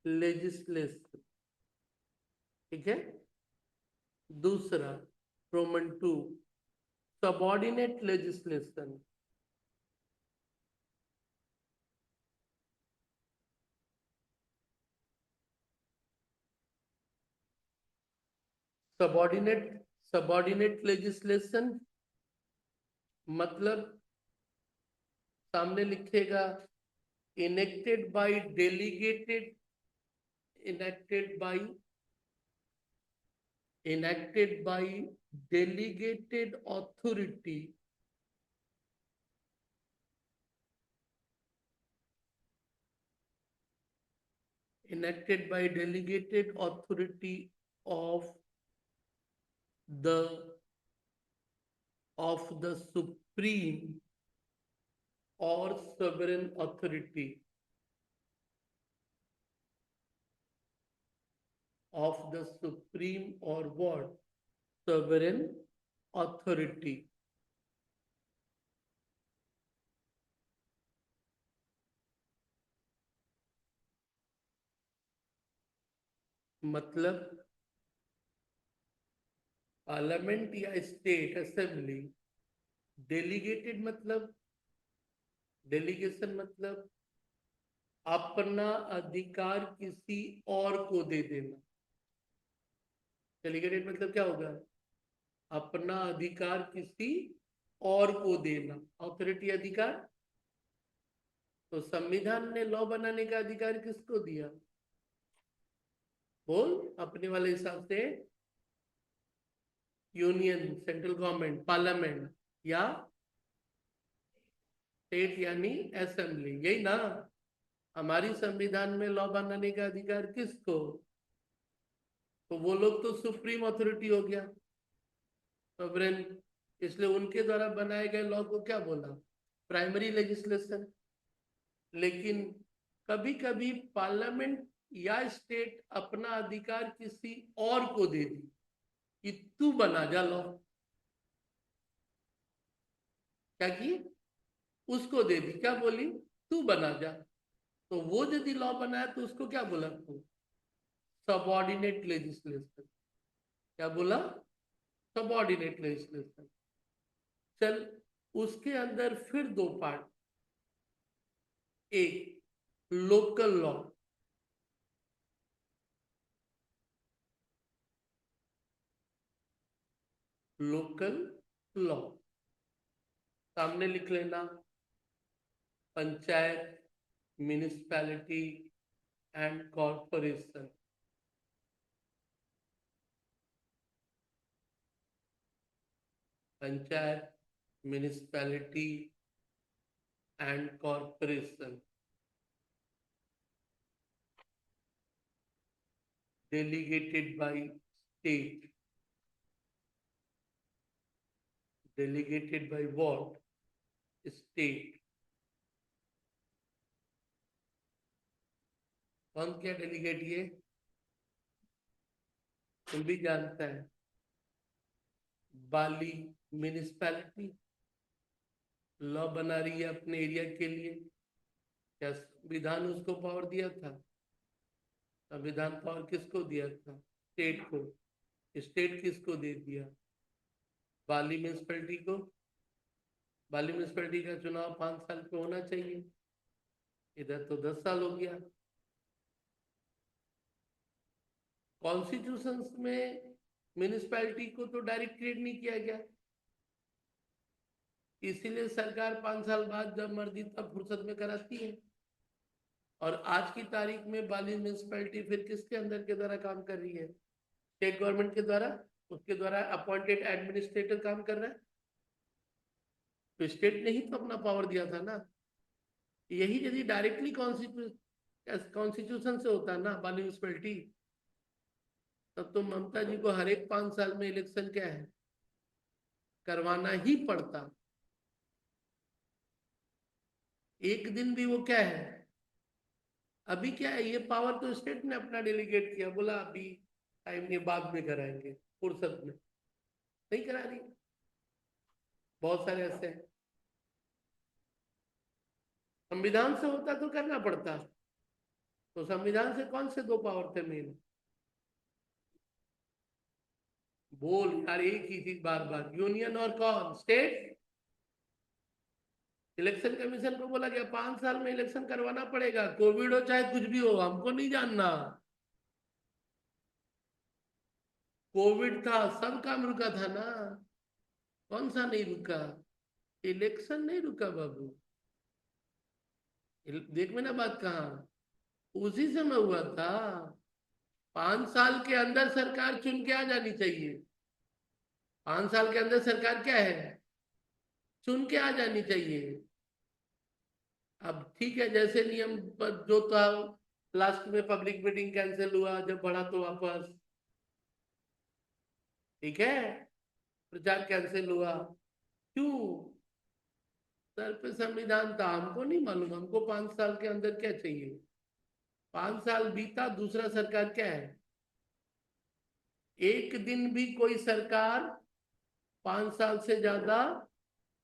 legislation. ठीक है। दूसरा, roman two, subordinate legislation. Subordinate, subordinate legislation मतलब सामने लिखेगा enacted by delegated, enacted by enacted by delegated authority of the supreme or sovereign authority of the supreme or what sovereign authority. मतलब parliament या state assembly, delegated मतलब delegation मतलब अपना अधिकार किसी और को दे देना। डेलीगेटेड मतलब क्या होगा? अपना अधिकार किसी और को देना। ऑथोरिटी अधिकार। तो संविधान ने लॉ बनाने का अधिकार किसको दिया? बोल अपने वाले हिसाब से। यूनियन, सेंट्रल गवर्नमेंट, पार्लियामेंट या स्टेट यानी असेंबली, यही ना। हमारी संविधान में लॉ बनाने का अधिकार किसको? तो वो लोग तो सुप्रीम अथॉरिटी हो गया, सॉवरेन। इसलिए उनके द्वारा बनाए गए लॉ को क्या बोला? Primary legislation. लेकिन कभी कभी पार्लियामेंट या स्टेट अपना अधिकार किसी और को दे दी कि तू बना जा लॉ। क्या की? उसको दे दी, क्या बोली? तू बना जा। तो वो यदि लॉ बनाया तो उसको क्या बोला? तू सबऑर्डिनेट लेजिस्लेशन। क्या बोला? Subordinate legislation. चल, उसके अंदर फिर दो पार्ट। एक लोकल लॉ, लोकल लॉ सामने लिख लेना। Panchayat, municipality and corporation. Panchayat, municipality and corporation delegated by state. Delegated by what? State. कौन क्या डेलीगेट? ये तुम भी जानता है। बाली म्यूनिसिपैलिटी लॉ बना रही है अपने एरिया के लिए। क्या संविधान उसको पावर दिया था? संविधान पावर किसको दिया था? स्टेट को। स्टेट किसको दे दिया? बाली म्यूनिसिपैलिटी को। बाली म्यूनिसिपैलिटी का चुनाव 5 साल पे होना चाहिए, इधर तो 10 साल हो गया। कॉन्स्टिट्यूशन में म्यूनिसिपैलिटी को तो डायरेक्ट क्रिएट नहीं किया गया, इसीलिए सरकार 5 साल बाद जब मर्जी तब फुर्सत में कराती है। और आज की तारीख में बाली म्यूनिसिपैलिटी फिर किसके अंदर के द्वारा काम कर रही है? स्टेट गवर्नमेंट के द्वारा। उसके द्वारा अपॉइंटेड एडमिनिस्ट्रेटर काम कर रहा है। तो स्टेट ने ही तो अपना पावर दिया था ना। यही यदि डायरेक्टली कॉन्स्टिट्यूशन से होता ना बाली म्यूनिसिपैलिटी, तब तो ममता जी को हर एक 5 साल में इलेक्शन क्या है, करवाना ही पड़ता। एक दिन भी वो क्या है। अभी क्या है, ये पावर तो स्टेट ने अपना डेलीगेट किया, बोला अभी टाइम नहीं, बाद में कराएंगे, फुर्सत में नहीं करा रही। बहुत सारे ऐसे हैं। संविधान से होता तो करना पड़ता। तो संविधान से कौन से दो पावर थे मेन? बोल यार, एक ही चीज बार बार, यूनियन और कौन? स्टेट। इलेक्शन कमीशन को बोला गया 5 साल में इलेक्शन करवाना पड़ेगा, कोविड हो चाहे कुछ भी हो, हमको नहीं जानना। कोविड था, सब काम रुका था ना। कौन सा नहीं रुका? इलेक्शन नहीं रुका बाबू। देख में ना बात कहाँ, उसी समय हुआ था। 5 साल के अंदर सरकार चुन के आ जानी चाहिए। 5 साल के अंदर सरकार क्या है, चुन के आ जानी चाहिए। अब ठीक है, जैसे नियम पर जो था, लास्ट में पब्लिक मीटिंग कैंसिल हुआ, जब बढ़ा तो वापस, ठीक है, प्रचार कैंसिल हुआ, क्यों? सर पे संविधान था, हमको नहीं मालूम, हमको 5 साल के अंदर क्या चाहिए। 5 साल बीता, दूसरा सरकार क्या है, एक दिन भी कोई सरकार 5 साल से ज्यादा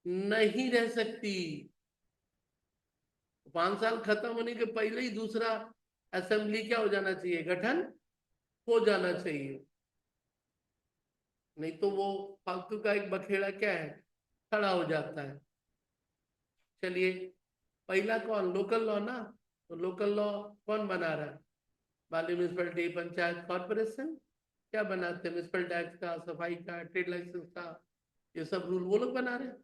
नहीं रह सकती। 5 साल खत्म होने के पहले ही दूसरा असेंबली क्या हो जाना चाहिए, गठन हो जाना चाहिए। नहीं तो वो फालतू का एक बखेड़ा क्या है, खड़ा हो जाता है। चलिए, पहला कौन, लोकल लॉ ना, तो लोकल लॉ कौन बना रहा है, वाली म्यूनिसिपैलिटी, पंचायत, कॉर्पोरेशन। क्या बनाते हैं, म्यूनिसिपल टैक्स का, सफाई का, ट्रेड लाइसेंस का, ये सब रूल वो लोग बना रहे हैं।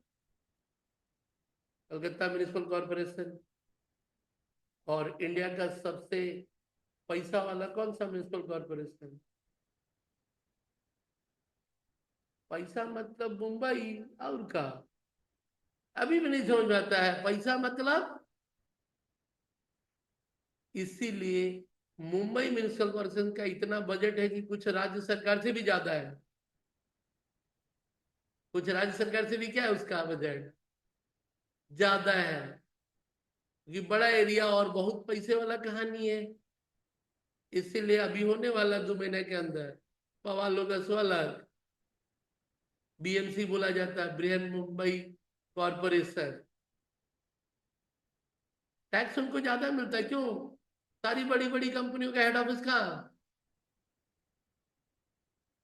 Calcutta municipal corporation. और इंडिया का सबसे पैसा वाला कौन सा म्यूनिसिपल कॉर्पोरेशन, पैसा मतलब मुंबई, और का, अभी भी नहीं समझ में आता है पैसा मतलब। इसीलिए मुंबई म्यूनिसिपल कॉर्पोरेशन का इतना बजट है कि कुछ राज्य सरकार से भी ज्यादा है। कुछ राज्य सरकार से भी क्या है उसका बजट, ज्यादा है। ये बड़ा एरिया और बहुत पैसे वाला कहानी है। इसीलिए अभी होने वाला 2 महीने के अंदर पवा लोग अलग, बीएमसी बोला जाता है, बृहन मुंबई कॉर्पोरेशन। टैक्स उनको ज्यादा मिलता है, क्यों? सारी बड़ी बड़ी कंपनियों का हेड ऑफिस कहाँ,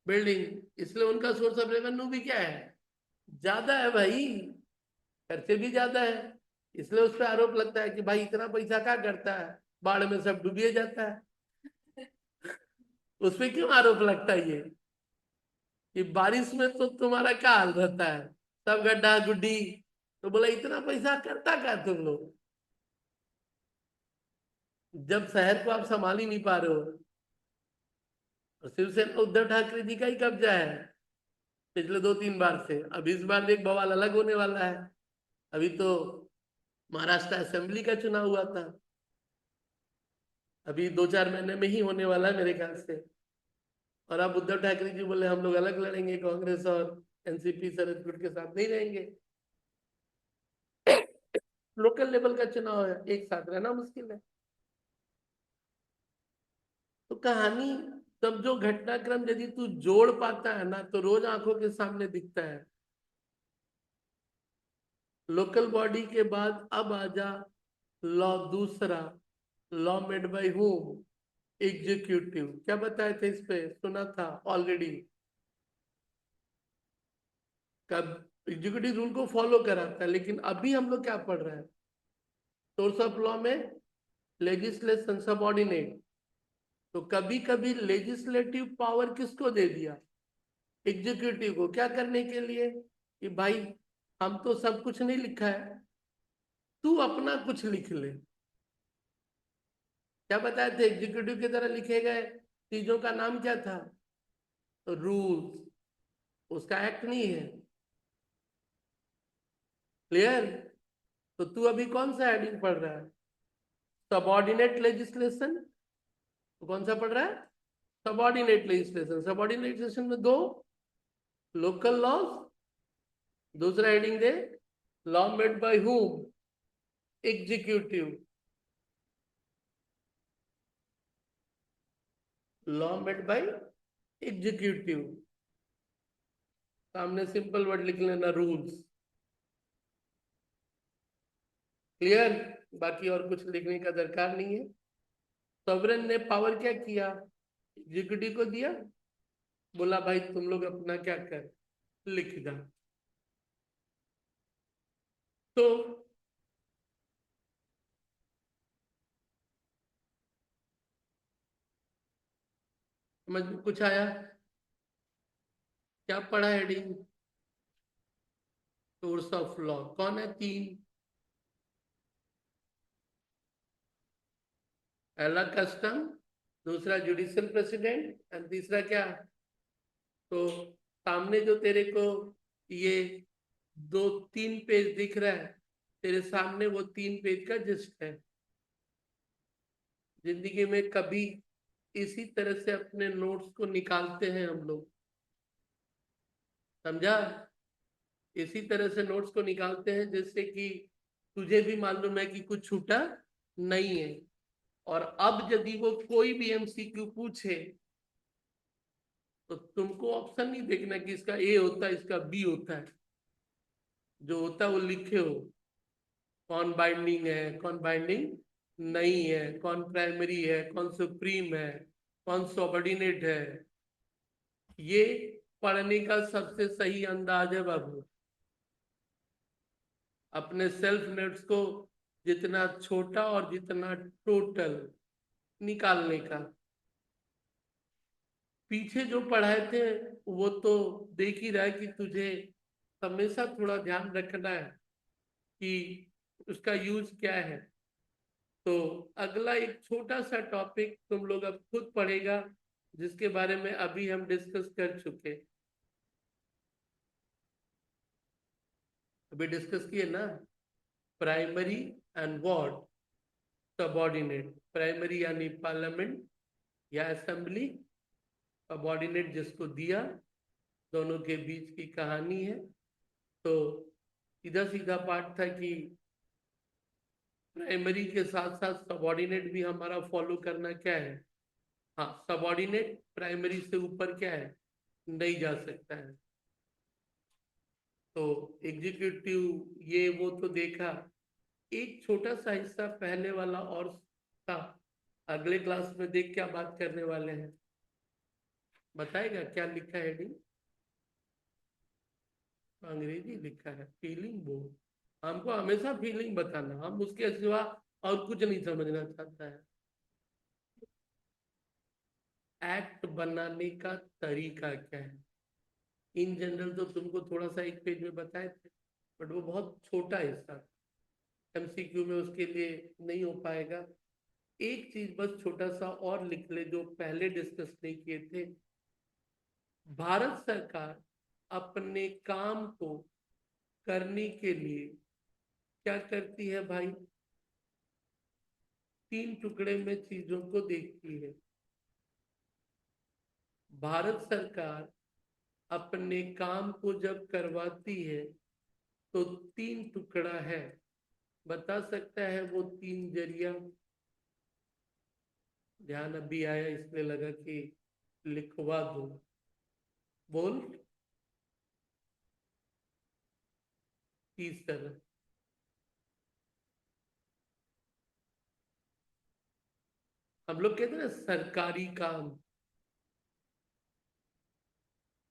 बिल्डिंग, इसलिए उनका सोर्स ऑफ रेवेन्यू भी क्या है, ज्यादा है भाई, खर्चे भी ज्यादा है। इसलिए उस पर आरोप लगता है कि भाई इतना पैसा क्या करता है, बाढ़ में सब डूबिए जाता है। उस पर क्यों आरोप लगता है ये, कि बारिश में तो तुम्हारा क्या हाल रहता है, सब गड्ढा गुड्डी। तो बोला इतना पैसा करता क्या तुम लोग, जब शहर को आप संभाल ही नहीं पा रहे हो। और शिवसेना उद्धव ठाकरे जी का ही कब्जा है पिछले 2-3 बार से। अब इस बार एक बवाल अलग होने वाला है। अभी तो महाराष्ट्र असेंबली का चुनाव हुआ था, अभी 2-4 महीने में ही होने वाला है मेरे ख्याल से। और अब उद्धव ठाकरे जी बोले हम लोग अलग लड़ेंगे, कांग्रेस और एनसीपी शरद गुट के साथ नहीं रहेंगे। लोकल लेवल का चुनाव है, एक साथ रहना मुश्किल है। तो कहानी, तब जो घटनाक्रम यदि तू जोड़ पाता है ना, तो रोज आंखों के सामने दिखता है। लोकल बॉडी के बाद अब आजा लॉ दूसरा, law made by whom, executive. क्या बताए थे इस पे, सुना था ऑलरेडी। कब एग्जीक्यूटिव रूल को फॉलो कराता है, लेकिन अभी हम लोग क्या पढ़ रहे हैं, सोर्स ऑफ लॉ में लेजिस्लेशन सबऑर्डिनेट। तो कभी कभी लेजिस्लेटिव पावर किसको दे दिया, एग्जीक्यूटिव को, क्या करने के लिए, कि भाई हम तो सब कुछ नहीं लिखा है, तू अपना कुछ लिख ले। क्या बताए थे, एग्जीक्यूटिव की तरह लिखे गए चीजों का नाम क्या था, रूल्स, उसका एक्ट नहीं है। क्लियर? तो तू अभी कौन सा हेडिंग पढ़ रहा है, सबऑर्डिनेट लेजिस्लेशन। तो कौन सा पढ़ रहा है, सबऑर्डिनेट लेजिस्लेशन। सबऑर्डिनेट लेजिस्लेशन में दो, लोकल लॉज, दूसरा heading they law made by whom, executive. Law made by executive, सामने सिंपल वर्ड लिख लेना, रूल्स। क्लियर? बाकी और कुछ लिखने का दरकार नहीं है। सॉवरेन ने पावर क्या किया, एग्जीक्यूटिव को दिया, बोला भाई तुम लोग अपना क्या कर, लिख दा। तो समझ में कुछ आया, क्या पढ़ा हेडिंग, सोर्स ऑफ लॉ कौन है, तीन, पहला कस्टम, दूसरा जुडिशियल प्रेसिडेंट, एंड तीसरा क्या? तो सामने जो तेरे को ये 2-3 पेज दिख रहा है, तेरे सामने वो 3 पेज का जिस्ट है। जिंदगी में कभी इसी तरह से अपने नोट्स को निकालते हैं हम लोग, समझा? इसी तरह से नोट्स को निकालते हैं जिससे कि तुझे भी मालूम है कि कुछ छूटा नहीं है। और अब यदि वो कोई भी एमसीक्यू पूछे तो तुमको ऑप्शन नहीं देखना कि इसका ए होता है इसका बी होता है, जो होता है वो लिखे हो। कौन बाइंडिंग है, कौन बाइंडिंग नहीं है, कौन प्राइमरी है, कौन सुप्रीम है, कौन सबऑर्डिनेट है। ये पढ़ने का सबसे सही अंदाज है बाबू, अपने सेल्फ नोट्स को जितना छोटा और जितना टोटल निकालने का। पीछे जो पढ़ाए थे वो तो देख ही रहा है कि तुझे हमेशा थोड़ा ध्यान रखना है कि उसका यूज क्या है। तो अगला एक छोटा सा टॉपिक तुम लोग अब खुद पढ़ेगा, जिसके बारे में अभी हम डिस्कस कर चुके। अभी डिस्कस किए ना, primary and ward subordinate. Primary यानी पार्लियामेंट या असेंबली, सबऑर्डिनेट जिसको दिया, दोनों के बीच की कहानी है। तो सीधा सीधा पार्ट था कि प्राइमरी के साथ साथ सबऑर्डिनेट भी हमारा फॉलो करना क्या है। हाँ, सबऑर्डिनेट प्राइमरी से ऊपर क्या है, नहीं जा सकता है। तो एग्जीक्यूटिव ये वो तो देखा। एक छोटा सा हिस्सा पहले वाला और था, अगले क्लास में देख क्या बात करने वाले हैं, बताएगा क्या लिखा है हेडिंग? अंग्रेजी लिखा है, फीलिंग बोर्ड। हमको हमेशा फीलिंग बताना, हम उसके सिवा और कुछ नहीं समझना चाहता है। एक्ट बनाने का तरीका क्या है? इन जनरल तो तुमको थोड़ा सा एक पेज में बताए थे, बट वो बहुत छोटा हिस्सा, एमसीक्यू में उसके लिए नहीं हो पाएगा। एक चीज बस छोटा सा और लिख ले जो पहले डिस्कस नहीं किए थे। भारत सरकार अपने काम को करने के लिए क्या करती है भाई? 3 टुकड़े में चीजों को देखती है। भारत सरकार अपने काम को जब करवाती है तो 3 टुकड़ा है। बता सकता है वो 3 जरिया? ध्यान अभी आया इसलिए लगा कि लिखवा दो। बोल। तीसरा, हम लोग कहते हैं ना सरकारी काम,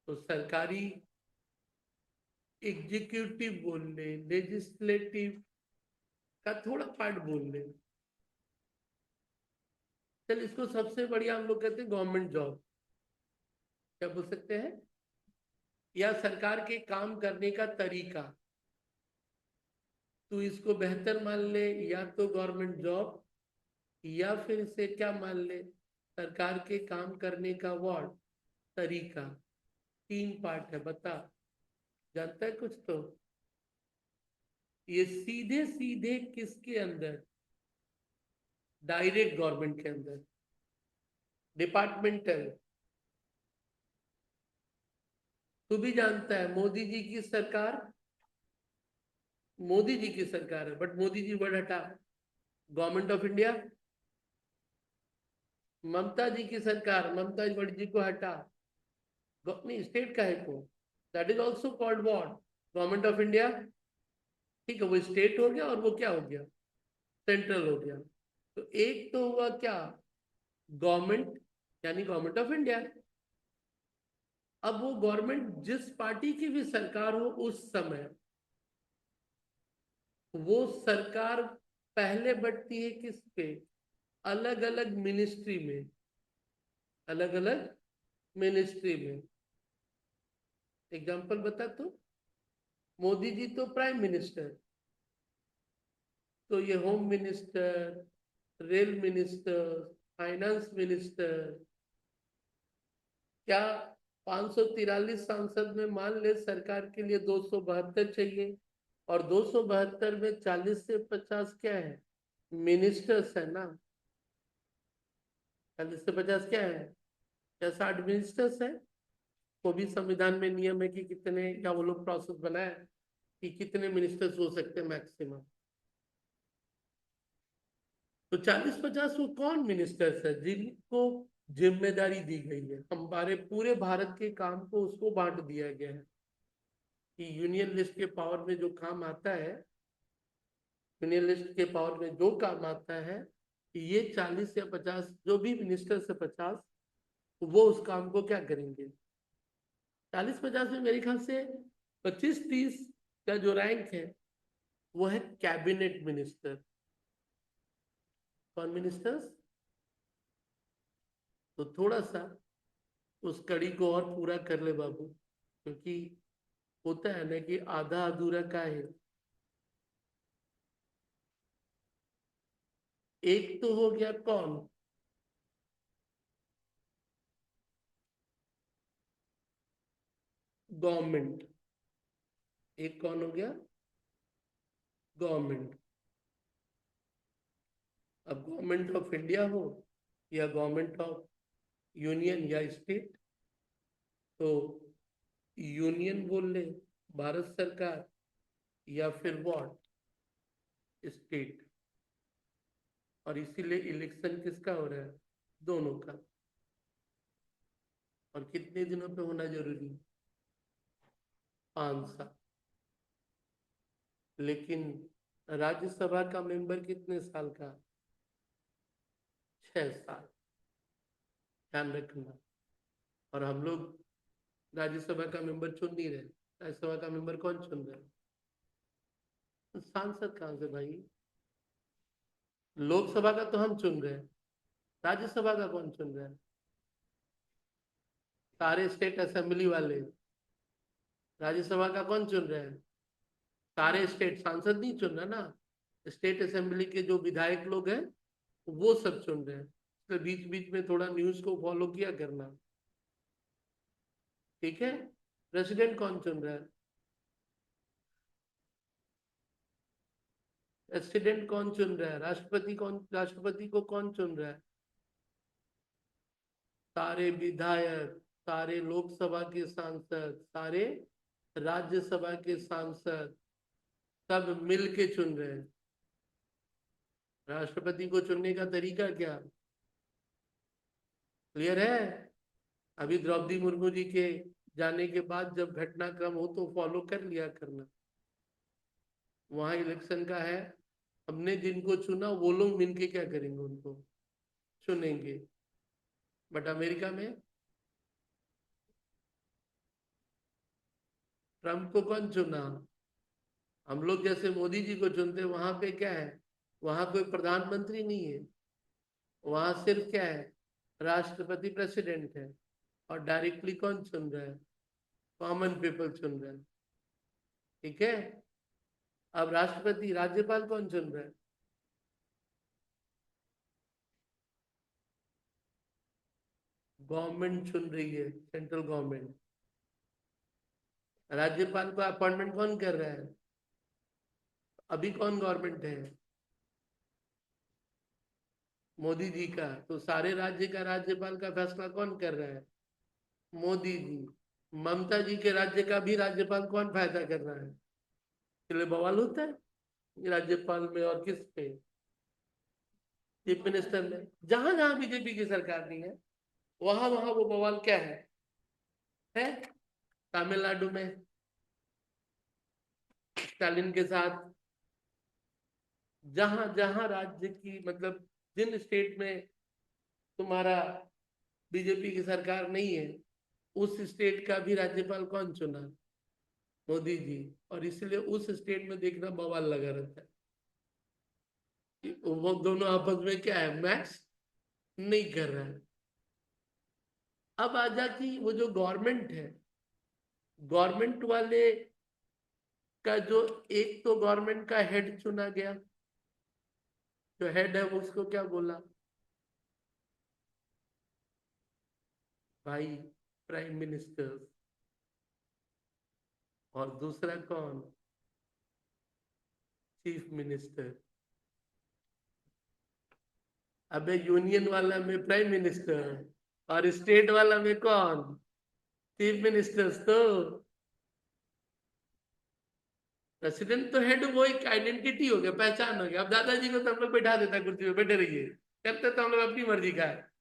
तो सरकारी एग्जीक्यूटिव बोल ले, लेजिस्लेटिव का थोड़ा पार्ट बोल ले। चल इसको सबसे बढ़िया हम लोग कहते हैं गवर्नमेंट जॉब, क्या बोल सकते हैं? या सरकार के काम करने का तरीका। तू इसको बेहतर मान ले, या तो गवर्नमेंट जॉब, या फिर इसे क्या मान ले, सरकार के काम करने का वार्ड तरीका। 3 पार्ट है, बता, जानता है कुछ तो? ये सीधे सीधे किसके अंदर? डायरेक्ट गवर्नमेंट के अंदर, डिपार्टमेंटल। तू भी जानता है मोदी जी की सरकार, मोदी जी की सरकार है, बट मोदी जी वर्ड हटा, गवर्नमेंट ऑफ इंडिया। ममता जी की सरकार, ममता वर्ड जी को हटा, नहीं स्टेट का है को, that is also called what, government of India. ठीक है, वो स्टेट हो गया और वो क्या हो गया, सेंट्रल हो गया। तो एक तो हुआ क्या, गवर्नमेंट यानी गवर्नमेंट ऑफ इंडिया। अब वो गवर्नमेंट जिस पार्टी की भी सरकार हो उस समय, वो सरकार पहले बढ़ती है किस पे, अलग अलग मिनिस्ट्री में, अलग अलग मिनिस्ट्री में। एग्जांपल बता तो, मोदी जी तो प्राइम मिनिस्टर, तो ये home minister, rail minister, finance minister. क्या 543 सांसद में मान ले सरकार के लिए 272 चाहिए, और 272 में 40 से 50 क्या है, मिनिस्टर्स है ना। 40 से 50 क्या है, क्या 60 मिनिस्टर्स है। वो भी संविधान में नियम है कि कितने, क्या वो लोग प्रोसेस बनाए कि कितने मिनिस्टर्स हो सकते हैं मैक्सिमम। तो 40-50 वो कौन मिनिस्टर्स है जिनको जिम्मेदारी दी गई है, हमारे पूरे भारत के काम को उसको बांट दिया गया है कि यूनियन लिस्ट के पावर में जो काम आता है, यूनियन लिस्ट के पावर में जो काम आता है, कि ये 40 या 50 जो भी मिनिस्टर से 50 वो उस काम को क्या करेंगे। 40-50 में मेरे ख्याल से 25-30 का जो रैंक है वो है कैबिनेट मिनिस्टर। कौन मिनिस्टर्स। तो थोड़ा सा उस कड़ी को और पूरा कर ले बाबू, क्योंकि होता है ना कि आधा अधूरा का है। एक तो हो गया कौन, गवर्नमेंट। एक कौन हो गया, गवर्नमेंट। अब गवर्नमेंट ऑफ इंडिया हो या गवर्नमेंट ऑफ यूनियन या स्टेट, तो यूनियन बोल ले, भारत सरकार, या फिर वॉट, स्टेट। और इसीलिए इलेक्शन किसका हो रहा है, दोनों का। और कितने दिनों पे होना जरूरी है, 5 साल। लेकिन राज्यसभा का मेंबर कितने साल का, 6 साल। ध्यान रखना। और हम लोग राज्यसभा का मेंबर चुन नहीं रहे, राज्यसभा का मेंबर कौन चुन रहे हैं, सांसद। कहाँ से भाई, लोकसभा का तो हम चुन रहे हैं, राज्यसभा का कौन चुन रहा है, सारे स्टेट असेंबली वाले। राज्यसभा का कौन चुन रहे हैं, सारे स्टेट, सांसद नहीं चुन रहा ना, स्टेट असेंबली के जो विधायक लोग हैं वो सब चुन रहे हैं। तो बीच बीच में थोड़ा न्यूज को फॉलो किया करना, ठीक है। प्रेसिडेंट कौन चुन रहा है, प्रेसिडेंट कौन चुन रहा है, राष्ट्रपति कौन, राष्ट्रपति को कौन चुन रहा है, सारे विधायक, सारे लोकसभा के सांसद, सारे राज्यसभा के सांसद, सब मिल के चुन रहे हैं। राष्ट्रपति को चुनने का तरीका क्या, क्लियर है। अभी द्रौपदी मुर्मू जी के जाने के बाद जब घटनाक्रम हो तो फॉलो कर लिया करना। वहां इलेक्शन का है, हमने जिनको चुना वो लोग मिलके क्या करेंगे, उनको चुनेंगे। बट अमेरिका में ट्रम्प को कौन चुना, हम लोग जैसे मोदी जी को चुनते, वहां पे क्या है, वहां कोई प्रधानमंत्री नहीं है, वहां सिर्फ क्या है, राष्ट्रपति प्रेसिडेंट है। और डायरेक्टली कौन चुन रहा है, कॉमन पीपल चुन रहा है, ठीक है। अब राष्ट्रपति, राज्यपाल कौन चुन रहा है, गवर्नमेंट चुन रही है, सेंट्रल गवर्नमेंट। राज्यपाल को अपॉइंटमेंट कौन कर रहा है, अभी कौन गवर्नमेंट है, मोदी जी का। तो सारे राज्य का राज्यपाल का फैसला कौन कर रहा है, मोदी जी। ममता जी के राज्य का भी राज्यपाल कौन फायदा कर रहा है, इसलिए बवाल होता है राज्यपाल में और किस पे, चीफ मिनिस्टर में। जहां जहां बीजेपी की सरकार नहीं है वहां वहां वो बवाल क्या है तमिलनाडु में स्टालिन के साथ, जहां जहां राज्य की मतलब जिन स्टेट में तुम्हारा बीजेपी की सरकार नहीं है, उस स्टेट का भी राज्यपाल कौन चुना, मोदी जी। और इसलिए उस स्टेट में देखना बवाल लगा रहता है कि वो दोनों आपस में क्या है, मैच नहीं कर रहा है। अब आजा कि वो जो गवर्नमेंट है, गवर्नमेंट वाले का जो, एक तो गवर्नमेंट का हेड चुना गया, जो हेड है वो उसको क्या बोला, भाई प्राइम मिनिस्टर, और दूसरा कौन, चीफ मिनिस्टर। अबे यूनियन वाला में प्राइम मिनिस्टर और स्टेट वाला में कौन, चीफ मिनिस्टर्स। तो प्रेसिडेंट तो हेड, वो एक आइडेंटिटी हो गया, पहचान हो गया। अब दादाजी को तो हम लोग बैठा देता कुर्सी पे, बैठे रहिए, करते तो हम लोग अपनी मर्जी का है,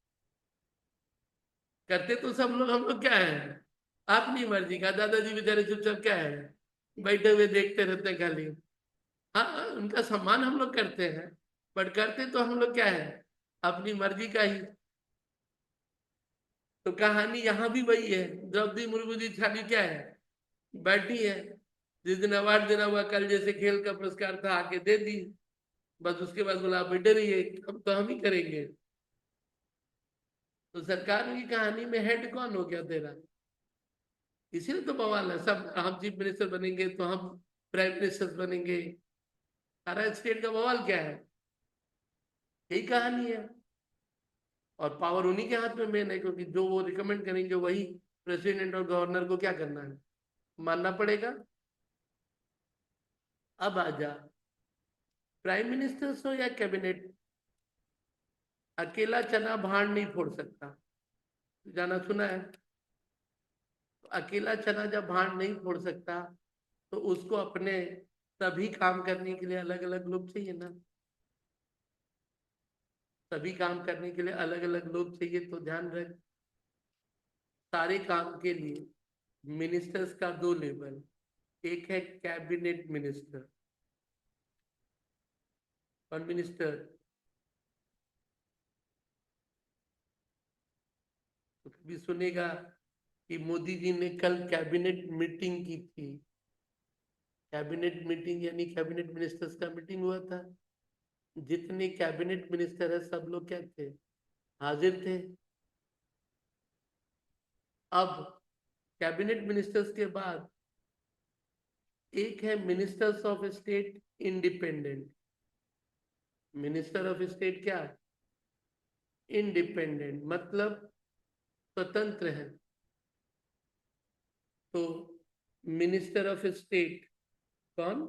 करते तो सब लोग, हम लोग क्या है, अपनी मर्जी का। दादाजी बेचारे चुपचाप क्या है, बैठे हुए देखते रहते हैं खाली। हाँ, उनका सम्मान हम लोग करते हैं, बट करते तो हम लोग क्या है, अपनी मर्जी का ही। तो कहानी यहाँ भी वही है। द्रौपदी मुर्मू जी खाली क्या है, बैठी है। जिस दिन अवार्ड देना हुआ, कल जैसे खेल का पुरस्कार था, आके दे दी, बस उसके बाद बोला आप बैठे रहिए, अब तो हम ही करेंगे। तो सरकार की कहानी में हेड कौन हो गया तेरा, इसीलिए तो बवाल है। सब हम चीफ मिनिस्टर बनेंगे तो हम प्राइम मिनिस्टर बनेंगे, सारा स्टेट का बवाल क्या है, यही कहानी है। और पावर उन्हीं के हाथ में मेन है, क्योंकि जो वो रिकमेंड करेंगे वही प्रेसिडेंट और गवर्नर को क्या करना है, मानना पड़ेगा। अब आजा, प्राइम मिनिस्टर हो या कैबिनेट, अकेला चना भाड़ नहीं फोड़ सकता, जाना सुना है। तो अकेला चना जब भाड़ नहीं फोड़ सकता, तो उसको अपने सभी काम करने के लिए अलग अलग लोग चाहिए ना। सभी काम करने के लिए अलग अलग लोग चाहिए, तो ध्यान रख, सारे काम के लिए मिनिस्टर्स का दो लेवल, एक है कैबिनेट मिनिस्टर, और मिनिस्टर, तो कभी सुनेगा कि मोदी जी ने कल कैबिनेट मीटिंग की थी। कैबिनेट मीटिंग यानी कैबिनेट मिनिस्टर्स का मीटिंग हुआ था। जितने कैबिनेट मिनिस्टर है सब लोग क्या थे, हाजिर थे। अब कैबिनेट मिनिस्टर्स के बाद एक है ministers of state independent. Minister of state क्या, इंडिपेंडेंट, मतलब स्वतंत्र है। तो मिनिस्टर ऑफ स्टेट कौन,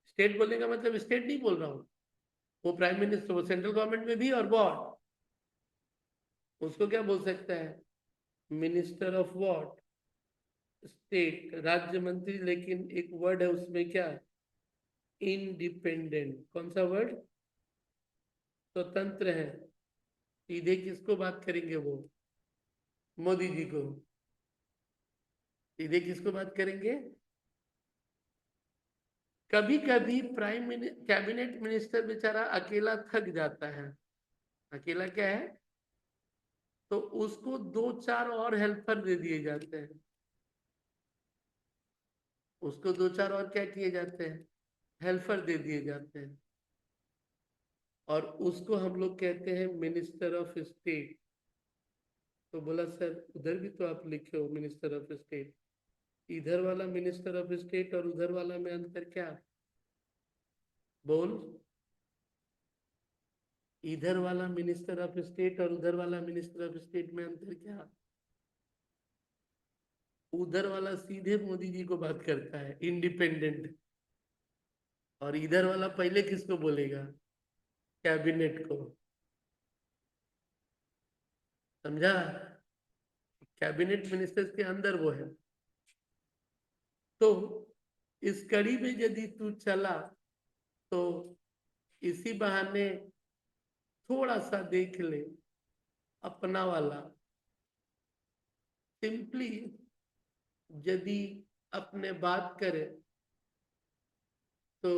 स्टेट बोलने का मतलब स्टेट नहीं बोल रहा हूँ, वो प्राइम मिनिस्टर, वो सेंट्रल गवर्नमेंट में भी, और वॉट, उसको क्या बोल सकता है, मिनिस्टर ऑफ वॉट, स्टेट, राज्य मंत्री। लेकिन एक वर्ड है उसमें क्या, इंडिपेंडेंट। कौन सा वर्ड, स्वतंत्र है। सीधे किसको बात करेंगे वो, मोदी जी को। सीधे किसको बात करेंगे। कभी कभी कैबिनेट मिनिस्टर बेचारा अकेला थक जाता है, अकेला क्या है, तो उसको दो चार और हेल्पर दे दिए जाते हैं। उसको दो चार और क्या किए जाते हैं, हेल्पर दे दिए जाते हैं। और उसको हम लोग कहते हैं मिनिस्टर ऑफ स्टेट। तो बोला सर उधर भी तो आप लिखे हो मिनिस्टर ऑफ स्टेट, इधर वाला मिनिस्टर ऑफ स्टेट और उधर वाला में अंतर क्या, बोल। इधर वाला मिनिस्टर ऑफ स्टेट और उधर वाला मिनिस्टर ऑफ स्टेट में अंतर क्या, उधर वाला सीधे मोदी जी को बात करता है, इंडिपेंडेंट। और इधर वाला पहले किसको बोलेगा, कैबिनेट को। समझा, कैबिनेट मिनिस्टर्स के अंदर वो है। तो इस कड़ी में यदि तू चला, तो इसी बहाने थोड़ा सा देख ले अपना वाला। सिंपली यदि अपने बात करें, तो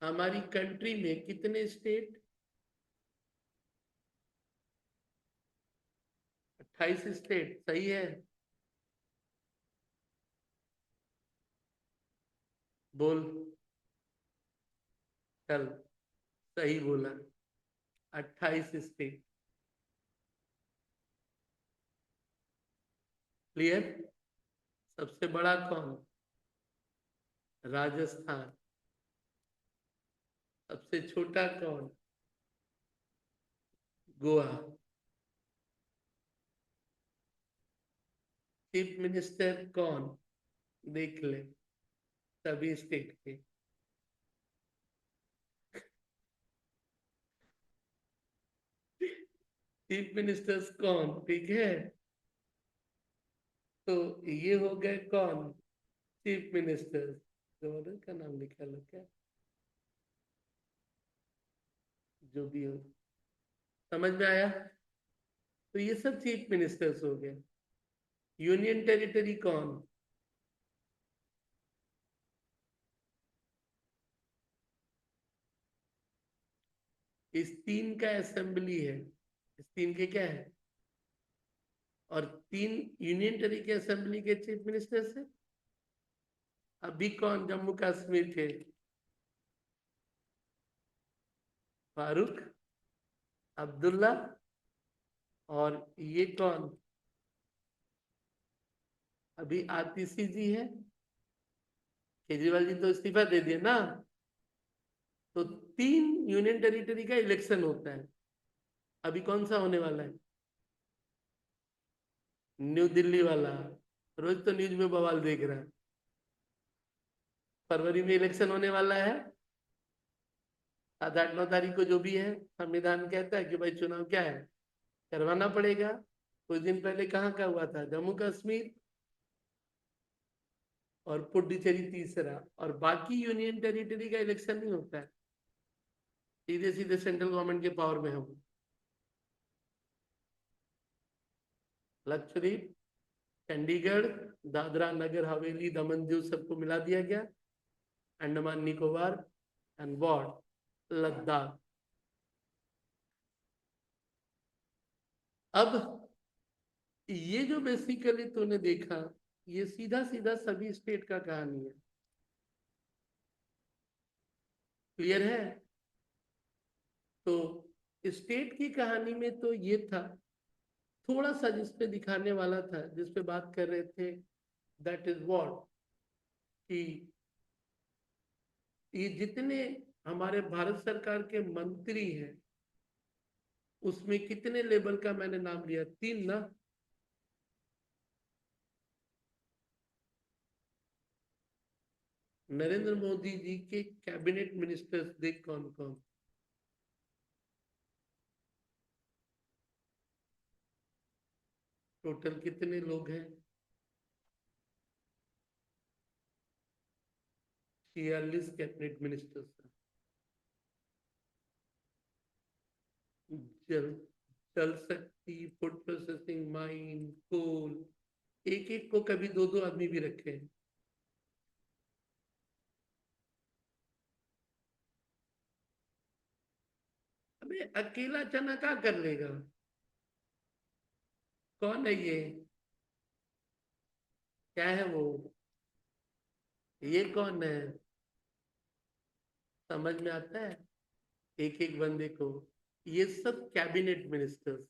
हमारी कंट्री में कितने स्टेट, 28 स्टेट, सही है, बोल, चल, सही बोला, 28 स्टेट। क्लियर। सबसे बड़ा कौन, राजस्थान। सबसे छोटा कौन, गोवा। चीफ मिनिस्टर कौन? देख ले सभी स्टेट के। चीफ मिनिस्टर्स कौन, ठीक है। तो ये हो गए कौन, चीफ मिनिस्टर्स। गवर्नर का नाम लिखा लो क्या, जो भी हो। समझ में आया? तो ये सब चीफ मिनिस्टर्स हो गए। यूनियन टेरिटरी कौन? इस तीन का असेंबली है। इस तीन के क्या है? और तीन यूनियन टेरिटरी के असेंबली के चीफ मिनिस्टर्स है। अभी कौन जम्मू कश्मीर के? फारूक अब्दुल्ला। और ये कौन, अभी आतिशी जी है। केजरीवाल जी तो इस्तीफा दे दिए ना। तो तीन यूनियन टेरिटरी का इलेक्शन होता है। अभी कौन सा होने वाला है? न्यू दिल्ली वाला। रोज तो न्यूज में बवाल देख रहा है। फरवरी में इलेक्शन होने वाला है। 7 8 9 तारीख को जो भी है, संविधान कहता है कि भाई चुनाव क्या है, करवाना पड़ेगा। कुछ दिन पहले कहाँ का हुआ था, जम्मू कश्मीर और पुडुचेरी तीसरा। और बाकी यूनियन टेरिटरी का इलेक्शन नहीं होता है, सीधे सीधे सेंट्रल गवर्नमेंट के पावर में हम। लक्षद्वीप, चंडीगढ़, दादरा नगर हवेली, दमन दीव सबको मिला दिया गया। Andaman Nicobar and what Ladakh. अब ये जो बेसिकली तूने देखा, ये सीधा सीधा सभी स्टेट का कहानी है। क्लियर है? तो स्टेट की कहानी में तो ये था। थोड़ा सा जिसपे दिखाने वाला था, जिसपे बात कर रहे थे, दैट इज व्हाट, कि ये जितने हमारे भारत सरकार के मंत्री हैं, उसमें कितने लेवल का मैंने नाम लिया, 3 ना। नरेंद्र मोदी जी के कैबिनेट मिनिस्टर्स देख कौन कौन। टोटल कितने लोग हैं? 46 कैबिनेट मिनिस्टर्स। जल जल शक्ति, फूड प्रोसेसिंग, माइन, कोल, एक एक को कभी दो दो आदमी भी रखे हैं। अबे अकेला चना क्या कर लेगा? कौन है ये? क्या है वो? ये कौन है? समझ में आता है एक एक बंदे को? ये सब कैबिनेट मिनिस्टर्स।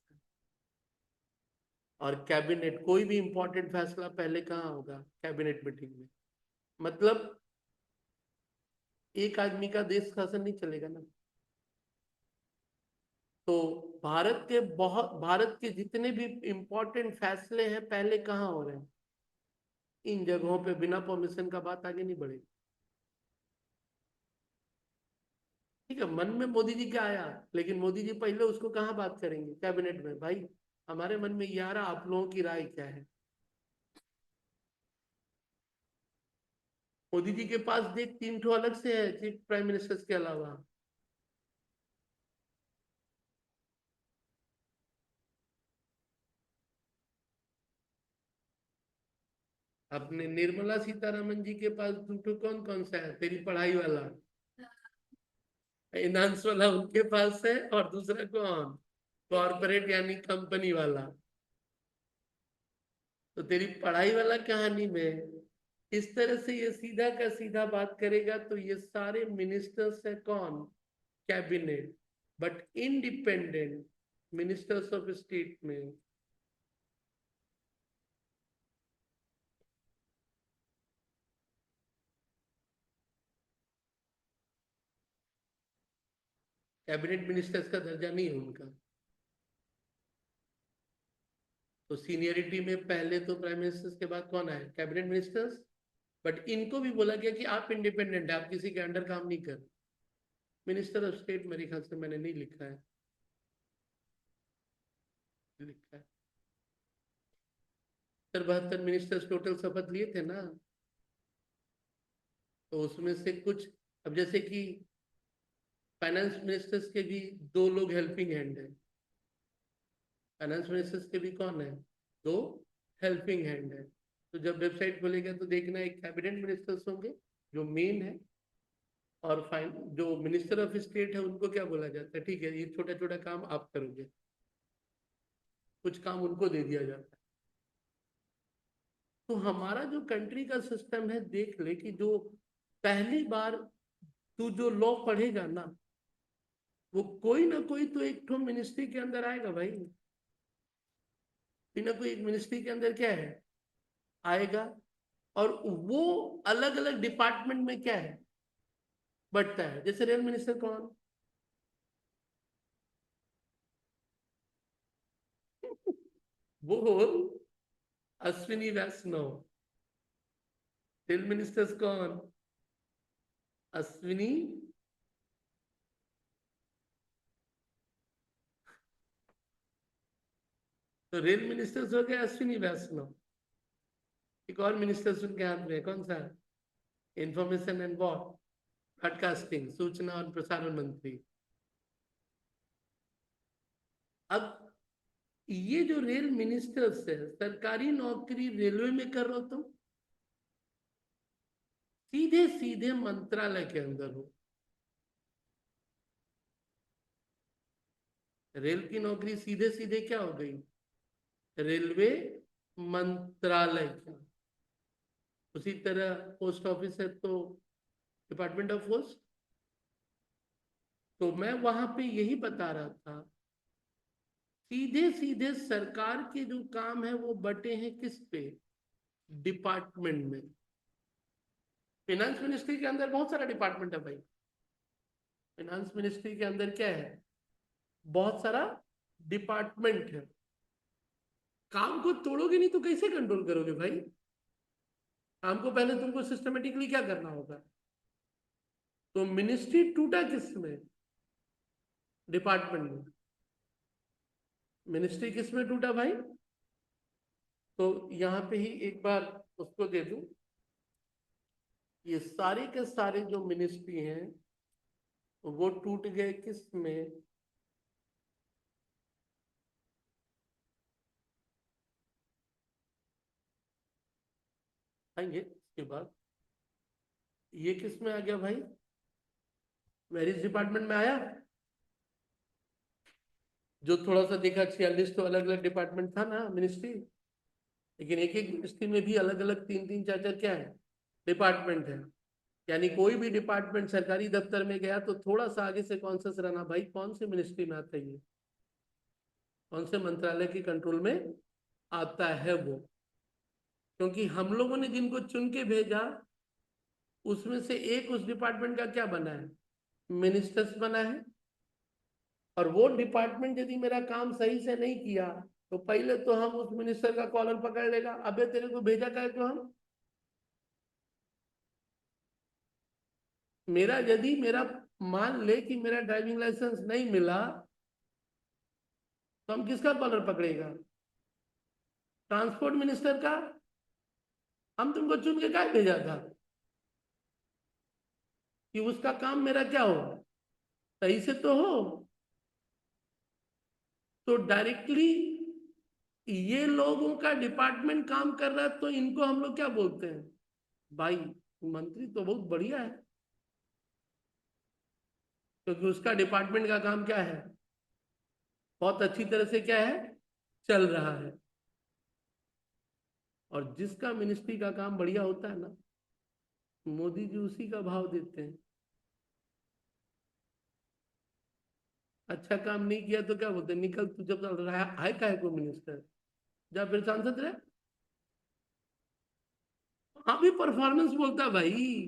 और कैबिनेट कोई भी इंपॉर्टेंट फैसला पहले कहाँ होगा, कैबिनेट मीटिंग में। मतलब एक आदमी का देश शासन नहीं चलेगा ना। तो भारत के जितने भी इंपॉर्टेंट फैसले हैं पहले कहाँ हो रहे हैं, इन जगहों पे। बिना परमिशन का बात आगे नहीं बढ़ेगी। ठीक है, मन में मोदी जी क्या आया, लेकिन मोदी जी पहले उसको कहाँ बात करेंगे, कैबिनेट में। भाई हमारे मन में ये आ रहा, आप लोगों की राय क्या है। मोदी जी के पास देख 3 ठो अलग से है चीफ प्राइम मिनिस्टर्स के अलावा। अपने निर्मला सीतारमन जी के पास 2 ठो कौन कौन सा है, तेरी पढ़ाई वाला, फाइनेंस वाला उनके पास है। और दूसरा कौन, कॉर्पोरेट यानी कंपनी वाला। तो तेरी पढ़ाई वाला कहानी में इस तरह से ये सीधा का सीधा बात करेगा, तो ये सारे मिनिस्टर्स है कौन, cabinet. But independent ministers of state में। कैबिनेट मिनिस्टर्स का दर्जा नहीं है उनका। तो सीनियरिटी में पहले तो प्राइम मिनिस्टर्स के बाद कौन आए? Cabinet ministers. बट इनको भी बोला गया कि आप इंडिपेंडेंट है, आप किसी के अंडर काम नहीं कर। मिनिस्टर ऑफ स्टेट मेरे ख्याल से मैंने नहीं लिखा है, लिखा है 72 मिनिस्टर्स टोटल शपथ लिए थे ना। तो उसमें से कुछ, अब जैसे कि फाइनेंस मिनिस्टर्स के भी दो लोग हेल्पिंग हैंड है। फाइनेंस मिनिस्टर्स के भी कौन है? दो हेल्पिंग हैंड है। तो जब वेबसाइट खोलेगा तो देखना एक कैबिनेट मिनिस्टर्स होंगे जो मेन है, और फाइन जो मिनिस्टर ऑफ स्टेट है उनको क्या बोला जाता है? ठीक है, ये छोटा छोटा काम आप करोगे, कुछ काम उनको दे दिया जाता है। तो हमारा जो कंट्री का सिस्टम है, देख ले कि जो पहली बार तू जो लॉ पढ़ेगा ना, वो कोई ना कोई तो एक ठो मिनिस्ट्री के अंदर आएगा भाई। कोई ना कोई एक मिनिस्ट्री के अंदर क्या है, आएगा। और वो अलग अलग डिपार्टमेंट में क्या है, बढ़ता है। जैसे रेल मिनिस्टर कौन? वो अश्विनी वैष्णव। रेल मिनिस्टर्स कौन? अश्विनी। तो रेल मिनिस्टर्स हो गए अश्विनी वैष्णव। एक और मिनिस्टर उनके हाथ में कौन सा? इंफॉर्मेशन एंड ब्रॉडकास्टिंग, सूचना और प्रसारण मंत्री। अब ये जो रेल मिनिस्टर्स है, सरकारी नौकरी रेलवे में कर रहे हो तुम, सीधे सीधे मंत्रालय के अंदर हो। रेल की नौकरी सीधे सीधे क्या हो गई? रेलवे मंत्रालय की। उसी तरह पोस्ट ऑफिस है तो डिपार्टमेंट ऑफ पोस्ट। तो मैं वहां पे यही बता रहा था, सीधे सीधे सरकार के जो काम है वो बटे हैं किस पे? डिपार्टमेंट में। फाइनेंस मिनिस्ट्री के अंदर बहुत सारा डिपार्टमेंट है भाई। फाइनेंस मिनिस्ट्री के अंदर क्या है? बहुत सारा डिपार्टमेंट है। काम को तोड़ोगे नहीं तो कैसे कंट्रोल करोगे भाई? काम को पहले तुमको सिस्टमेटिकली क्या करना होगा। तो मिनिस्ट्री टूटा किस में? डिपार्टमेंट में। मिनिस्ट्री किस में टूटा भाई? तो यहाँ पे ही एक बार उसको दे दूं, ये सारे के सारे जो मिनिस्ट्री हैं वो टूट गए किस में? आएंगे इसके बाद। ये किस में आ गया भाई? मैरिज डिपार्टमेंट में आया। जो थोड़ा सा देखा 46 तो अलग अलग डिपार्टमेंट था ना मिनिस्ट्री, लेकिन एक एक मिनिस्ट्री में भी अलग अलग तीन तीन चार चार क्या है, डिपार्टमेंट है। यानी कोई भी डिपार्टमेंट सरकारी दफ्तर में गया तो थोड़ा सा आगे से कॉन्शियस रहना भाई, कौन से मिनिस्ट्री में आता है ये, कौन से मंत्रालय के कंट्रोल में आता है वो। क्योंकि हम लोगों ने जिनको चुन के भेजा उसमें से एक उस डिपार्टमेंट का क्या बना है, मिनिस्टर्स बना है। और वो डिपार्टमेंट यदि मेरा काम सही से नहीं किया तो पहले तो हम उस मिनिस्टर का कॉलर पकड़ लेगा, अबे तेरे को भेजा क्या तो हम। मेरा यदि मेरा मान ले कि मेरा ड्राइविंग लाइसेंस नहीं मिला तो हम किसका कॉलर पकड़ेगा? ट्रांसपोर्ट मिनिस्टर का। हम तुमको चुन के क्या भेजा था कि उसका काम मेरा क्या हो, सही से तो हो। तो डायरेक्टली ये लोगों का डिपार्टमेंट काम कर रहा है तो इनको हम लोग क्या बोलते हैं भाई, मंत्री तो बहुत बढ़िया है, क्योंकि उसका डिपार्टमेंट का काम क्या है, बहुत अच्छी तरह से क्या है, चल रहा है। और जिसका मिनिस्ट्री का काम बढ़िया होता है ना, मोदी जी उसी का भाव देते हैं। अच्छा काम नहीं किया तो क्या बोलते हैं, निकल तू, जब रहा है का है कोई मिनिस्टर, जा फिर सांसद रहे। हाँ भी परफॉर्मेंस बोलता है भाई।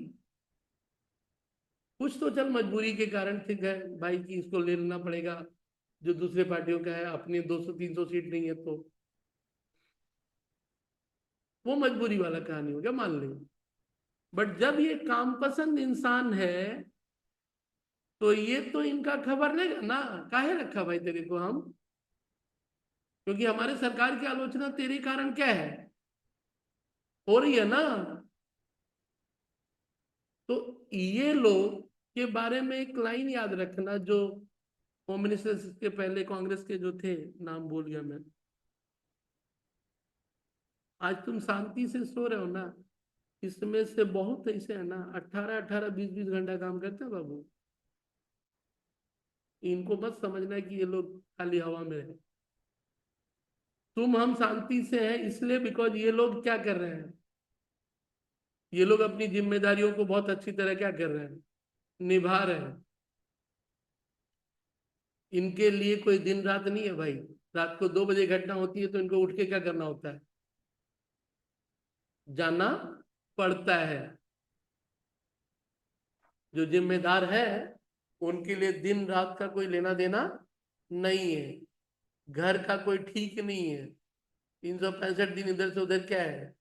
कुछ तो चल मजबूरी के कारण ठीक है भाई कि इसको ले लेना पड़ेगा जो दूसरे पार्टियों का है, अपनी 200-300 सीट नहीं है तो। वो मजबूरी वाला कहानी हो गया, मान लेंगे। बट जब ये काम पसंद इंसान है तो ये तो इनका खबर लेगा ना, काहे रखा भाई तेरे को हम, क्योंकि हमारे सरकार की आलोचना तेरे कारण क्या है, हो रही है ना। तो ये लोग के बारे में एक लाइन याद रखना, जो होम मिनिस्टर के पहले कांग्रेस के जो थे, नाम भूल गया मैं। आज तुम शांति से सो रहे हो ना, इसमें से बहुत ऐसे है ना 18-18 20-20 घंटा काम करते हैं बाबू। इनको बस समझना है कि ये लोग खाली हवा में है। तुम हम शांति से हैं इसलिए बिकॉज ये लोग क्या कर रहे हैं, ये लोग अपनी जिम्मेदारियों को बहुत अच्छी तरह क्या कर रहे हैं, निभा रहे हैं। इनके लिए कोई दिन रात नहीं है भाई। रात को 2 बजे घटना होती है तो इनको उठ के क्या करना होता है, जाना पड़ता है। जो जिम्मेदार है उनके लिए दिन रात का कोई लेना देना नहीं है, घर का कोई ठीक नहीं है। 365 दिन इधर से उधर क्या है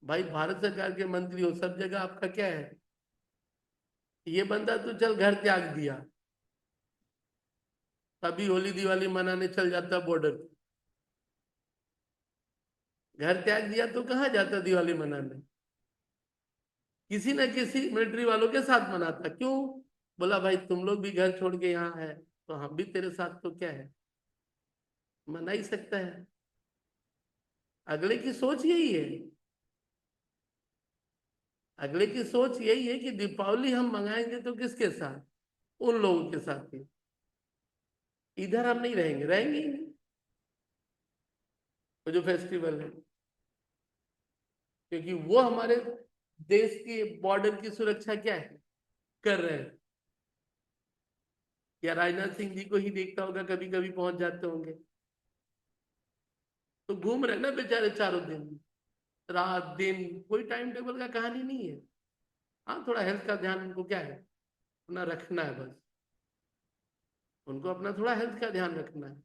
भाई, भारत सरकार के मंत्री हो, सब जगह आपका क्या है। ये बंदा तो चल घर त्याग दिया, अभी होली दिवाली मनाने चल जाता बॉर्डर, घर त्याग दिया तो कहाँ जाता दिवाली मनाने, किसी न किसी मिलिट्री वालों के साथ मनाता। क्यों, बोला भाई तुम लोग भी घर छोड़ के यहाँ है तो हम भी तेरे साथ, तो क्या है, मना ही सकता है। अगले की सोच यही है, अगले की सोच यही है कि दीपावली हम मंगाएंगे तो किसके साथ, उन लोगों के साथ ही, इधर हम नहीं रहेंगे, रहेंगे ही नहीं वो जो फेस्टिवल है, क्योंकि वो हमारे देश के बॉर्डर की सुरक्षा क्या है, कर रहे हैं। या राजनाथ सिंह जी को ही देखता होगा, कभी कभी पहुंच जाते होंगे, तो घूम रहे ना बेचारे चारों दिन, रात दिन, कोई टाइम टेबल का कहानी नहीं है। हाँ थोड़ा हेल्थ का ध्यान उनको क्या है, अपना रखना है बस, उनको अपना थोड़ा हेल्थ का ध्यान रखना है,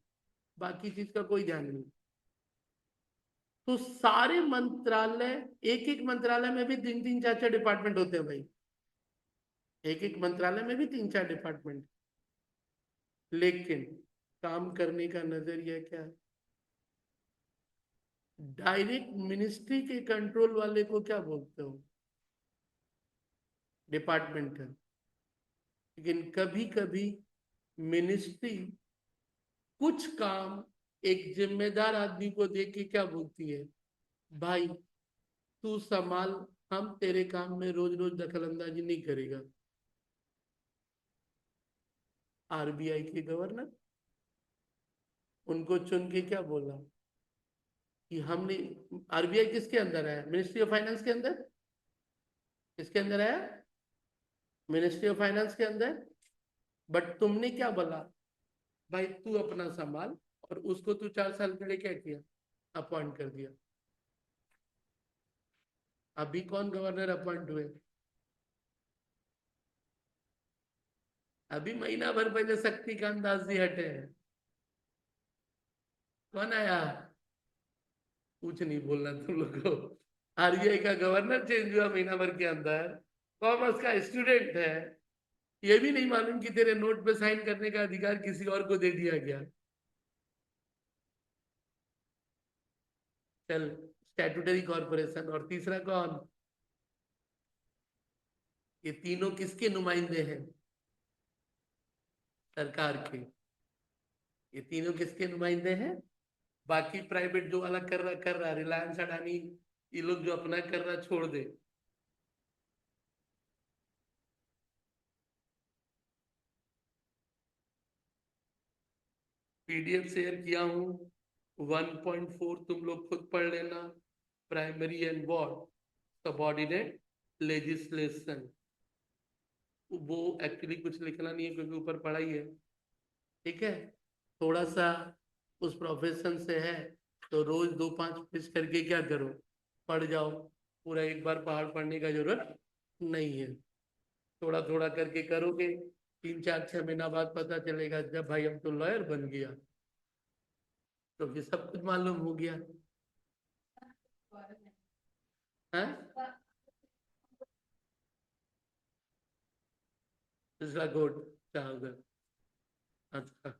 बाकी चीज का कोई ध्यान नहीं। तो सारे मंत्रालय, एक एक मंत्रालय में भी 3-3 4-4 डिपार्टमेंट होते हैं भाई, एक एक मंत्रालय में भी 3-4 डिपार्टमेंट, लेकिन काम करने का नजरिया क्या है, डायरेक्ट मिनिस्ट्री के कंट्रोल वाले को क्या बोलते हो, डिपार्टमेंट है। लेकिन कभी कभी मिनिस्ट्री कुछ काम एक जिम्मेदार आदमी को देख के क्या बोलती है, भाई तू संभाल, हम तेरे काम में रोज रोज दखल अंदाजी नहीं करेगा। आरबीआई के गवर्नर, उनको चुन के क्या बोला कि हमने, आरबीआई किसके अंदर है, मिनिस्ट्री ऑफ फाइनेंस के अंदर, किसके अंदर है, मिनिस्ट्री ऑफ फाइनेंस के अंदर। बट तुमने क्या बोला, भाई तू अपना संभाल, और उसको तू 4 साल के लिए क्या किया, अपॉइंट कर दिया। अभी कौन गवर्नर अपॉइंट हुए, अभी महीना भर पहले शक्तिकांत दास जी हटे हैं। कौन आया, कुछ नहीं बोलना तुम लोग को। आरबीआई का गवर्नर चेंज हुआ महीना भर के अंदर, कॉमर्स का स्टूडेंट है, ये भी नहीं मालूम कि तेरे नोट पे साइन करने का अधिकार किसी और को दे दिया गया। चल, स्टैट्यूटरी कॉर्पोरेशन, और तीसरा कौन, ये तीनों किसके नुमाइंदे हैं, सरकार के। ये तीनों किसके नुमाइंदे हैं, बाकी प्राइवेट जो अलग कर रहा रिलायंस अडानी, ये लोग जो अपना कर रहा छोड़ दे। पीडीएफ शेयर किया हूँ, 1.4 तुम लोग खुद पढ़ लेना, primary and what subordinate legislation. वो एक्चुअली कुछ लिखना नहीं है क्योंकि ऊपर पढ़ा ही है, ठीक है। थोड़ा सा उस प्रोफेशन से है तो रोज 2-5 पेज करके क्या करो, पढ़ जाओ, पूरा एक बार पहाड़ पढ़ने का जरूरत नहीं है। थोड़ा थोड़ा करके करोगे, 3-4-6 महीना बाद पता चलेगा जब भाई हम तो लॉयर बन गया, तो फिर सब कुछ मालूम हो गया। है? इसका गुड, अच्छा उधर, अच्छा